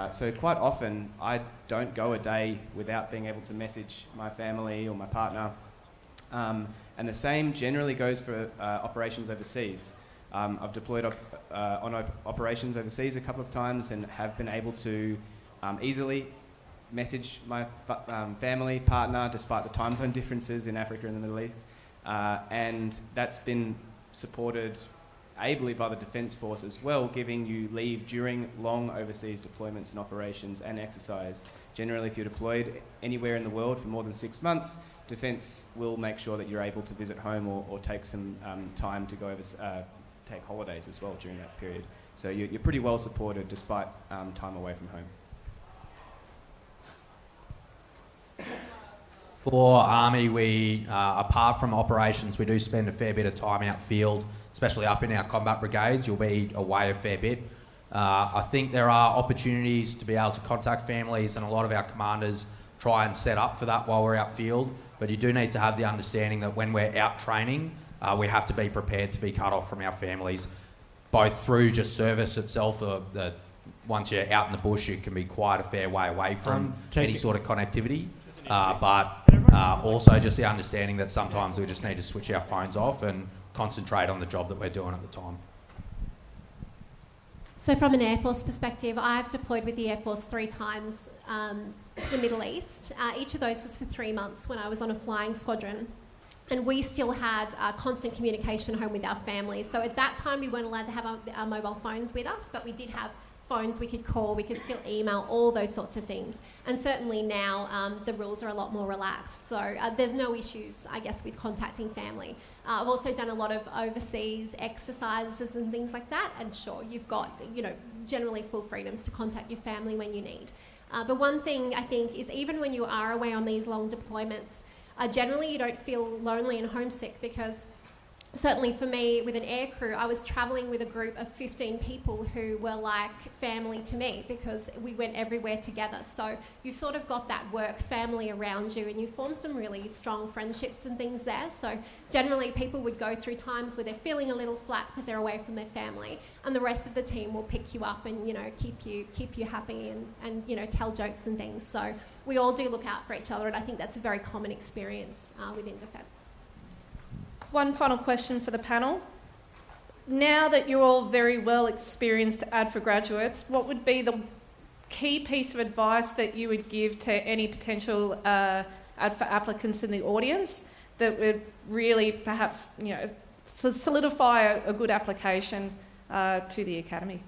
So quite often I don't go a day without being able to message my family or my partner. And the same generally goes for operations overseas. I've deployed on operations overseas a couple of times and have been able to easily message my family, partner, despite the time zone differences in Africa and the Middle East. And that's been supported ably by the Defence Force as well, giving you leave during long overseas deployments and operations and exercise. Generally, if you're deployed anywhere in the world for more than 6 months, Defence will make sure that you're able to visit home or take some time to go over, take holidays as well during that period. So you're pretty well supported despite time away from home. For Army, we, apart from operations, we do spend a fair bit of time outfield, especially up in our combat brigades. You'll be away a fair bit. I think there are opportunities to be able to contact families, and a lot of our commanders try and set up for that while we're outfield. But you do need to have the understanding that when we're out training, we have to be prepared to be cut off from our families, both through just service itself. Once you're out in the bush, it can be quite a fair way away from any sort of connectivity. But also just the understanding that sometimes we just need to switch our phones off and concentrate on the job that we're doing at the time. So from an Air Force perspective, I've deployed with the Air Force 3 times to the Middle East. Each of those was for 3 months when I was on a flying squadron. And we still had constant communication home with our families. So at that time, we weren't allowed to have our mobile phones with us, but we did have phones we could call, we could still email, all those sorts of things. And certainly now the rules are a lot more relaxed. So there's no issues, I guess, with contacting family. I've also done a lot of overseas exercises and things like that. And sure, you've got, generally full freedoms to contact your family when you need. But one thing I think is even when you are away on these long deployments, generally you don't feel lonely and homesick, because certainly for me, with an air crew, I was travelling with a group of 15 people who were like family to me, because we went everywhere together. So you've sort of got that work family around you, and you form some really strong friendships and things there. So generally people would go through times where they're feeling a little flat because they're away from their family, and the rest of the team will pick you up and keep you happy and tell jokes and things. So we all do look out for each other, and I think that's a very common experience within Defence. One final question for the panel. Now that you're all very well experienced ADFA graduates, what would be the key piece of advice that you would give to any potential ADFA applicants in the audience that would really perhaps solidify a good application to the academy?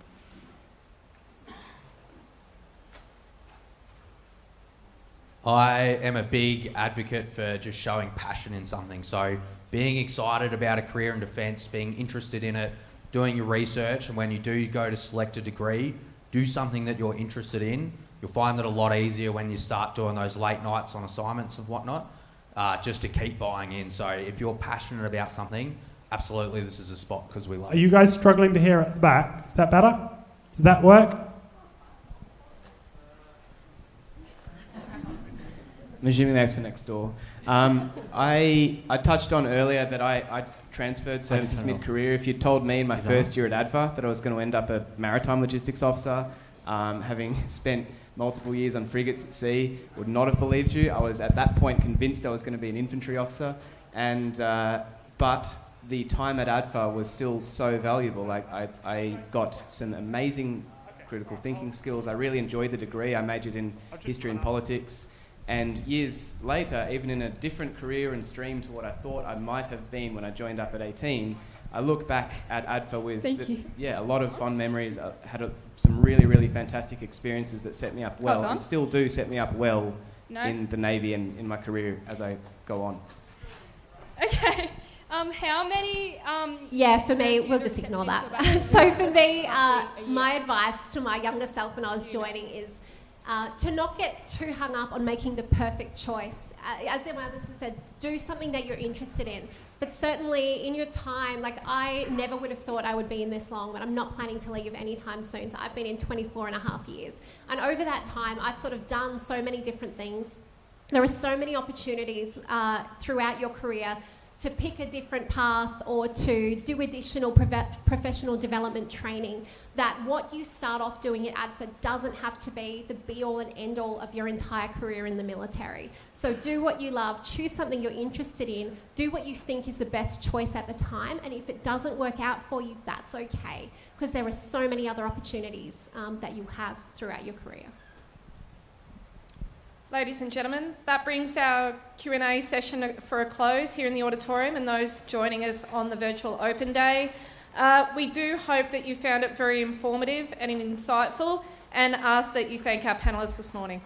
I am a big advocate for just showing passion in something. So being excited about a career in defence, being interested in it, doing your research, and when you do go to select a degree, do something that you're interested in. You'll find it a lot easier when you start doing those late nights on assignments and whatnot, just to keep buying in. So if you're passionate about something, absolutely this is a spot, because we love it. Are you guys struggling to hear at the back? Is that better? Does that work? I'm assuming that's for next door. I touched on earlier that I transferred services mid-career. If you'd told me in my first year at ADFA that I was going to end up a maritime logistics officer, having spent multiple years on frigates at sea, would not have believed you. I was at that point convinced I was going to be an infantry officer, and but the time at ADFA was still so valuable. Like I got some amazing critical thinking skills. I really enjoyed the degree. I majored in history and politics. And years later, even in a different career and stream to what I thought I might have been when I joined up at 18, I look back at ADFA with a lot of fond memories. I had some really, really fantastic experiences that set me up well and still do set me up well in the Navy and in my career as I go on. Okay. How many... yeah, for me, we'll just ignore that. So for me, my advice to my younger self when I was joining is to not get too hung up on making the perfect choice. As my others have said, do something that you're interested in. But certainly in your time, like I never would have thought I would be in this long, but I'm not planning to leave anytime soon. So I've been in 24 and a half years. And over that time, I've sort of done so many different things. There are so many opportunities throughout your career to pick a different path or to do additional professional development training, that what you start off doing at ADFA doesn't have to be the be-all and end-all of your entire career in the military. So do what you love, choose something you're interested in, do what you think is the best choice at the time, and if it doesn't work out for you, that's okay, because there are so many other opportunities that you have throughout your career. Ladies and gentlemen, that brings our Q&A session for a close here in the auditorium and those joining us on the virtual open day. We do hope that you found it very informative and insightful, and ask that you thank our panellists this morning.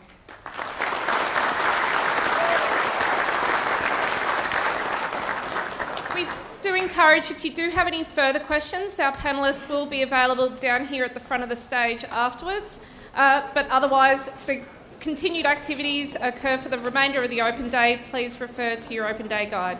We do encourage, if you do have any further questions, our panellists will be available down here at the front of the stage afterwards. But otherwise, the continued activities occur for the remainder of the open day. Please refer to your open day guide.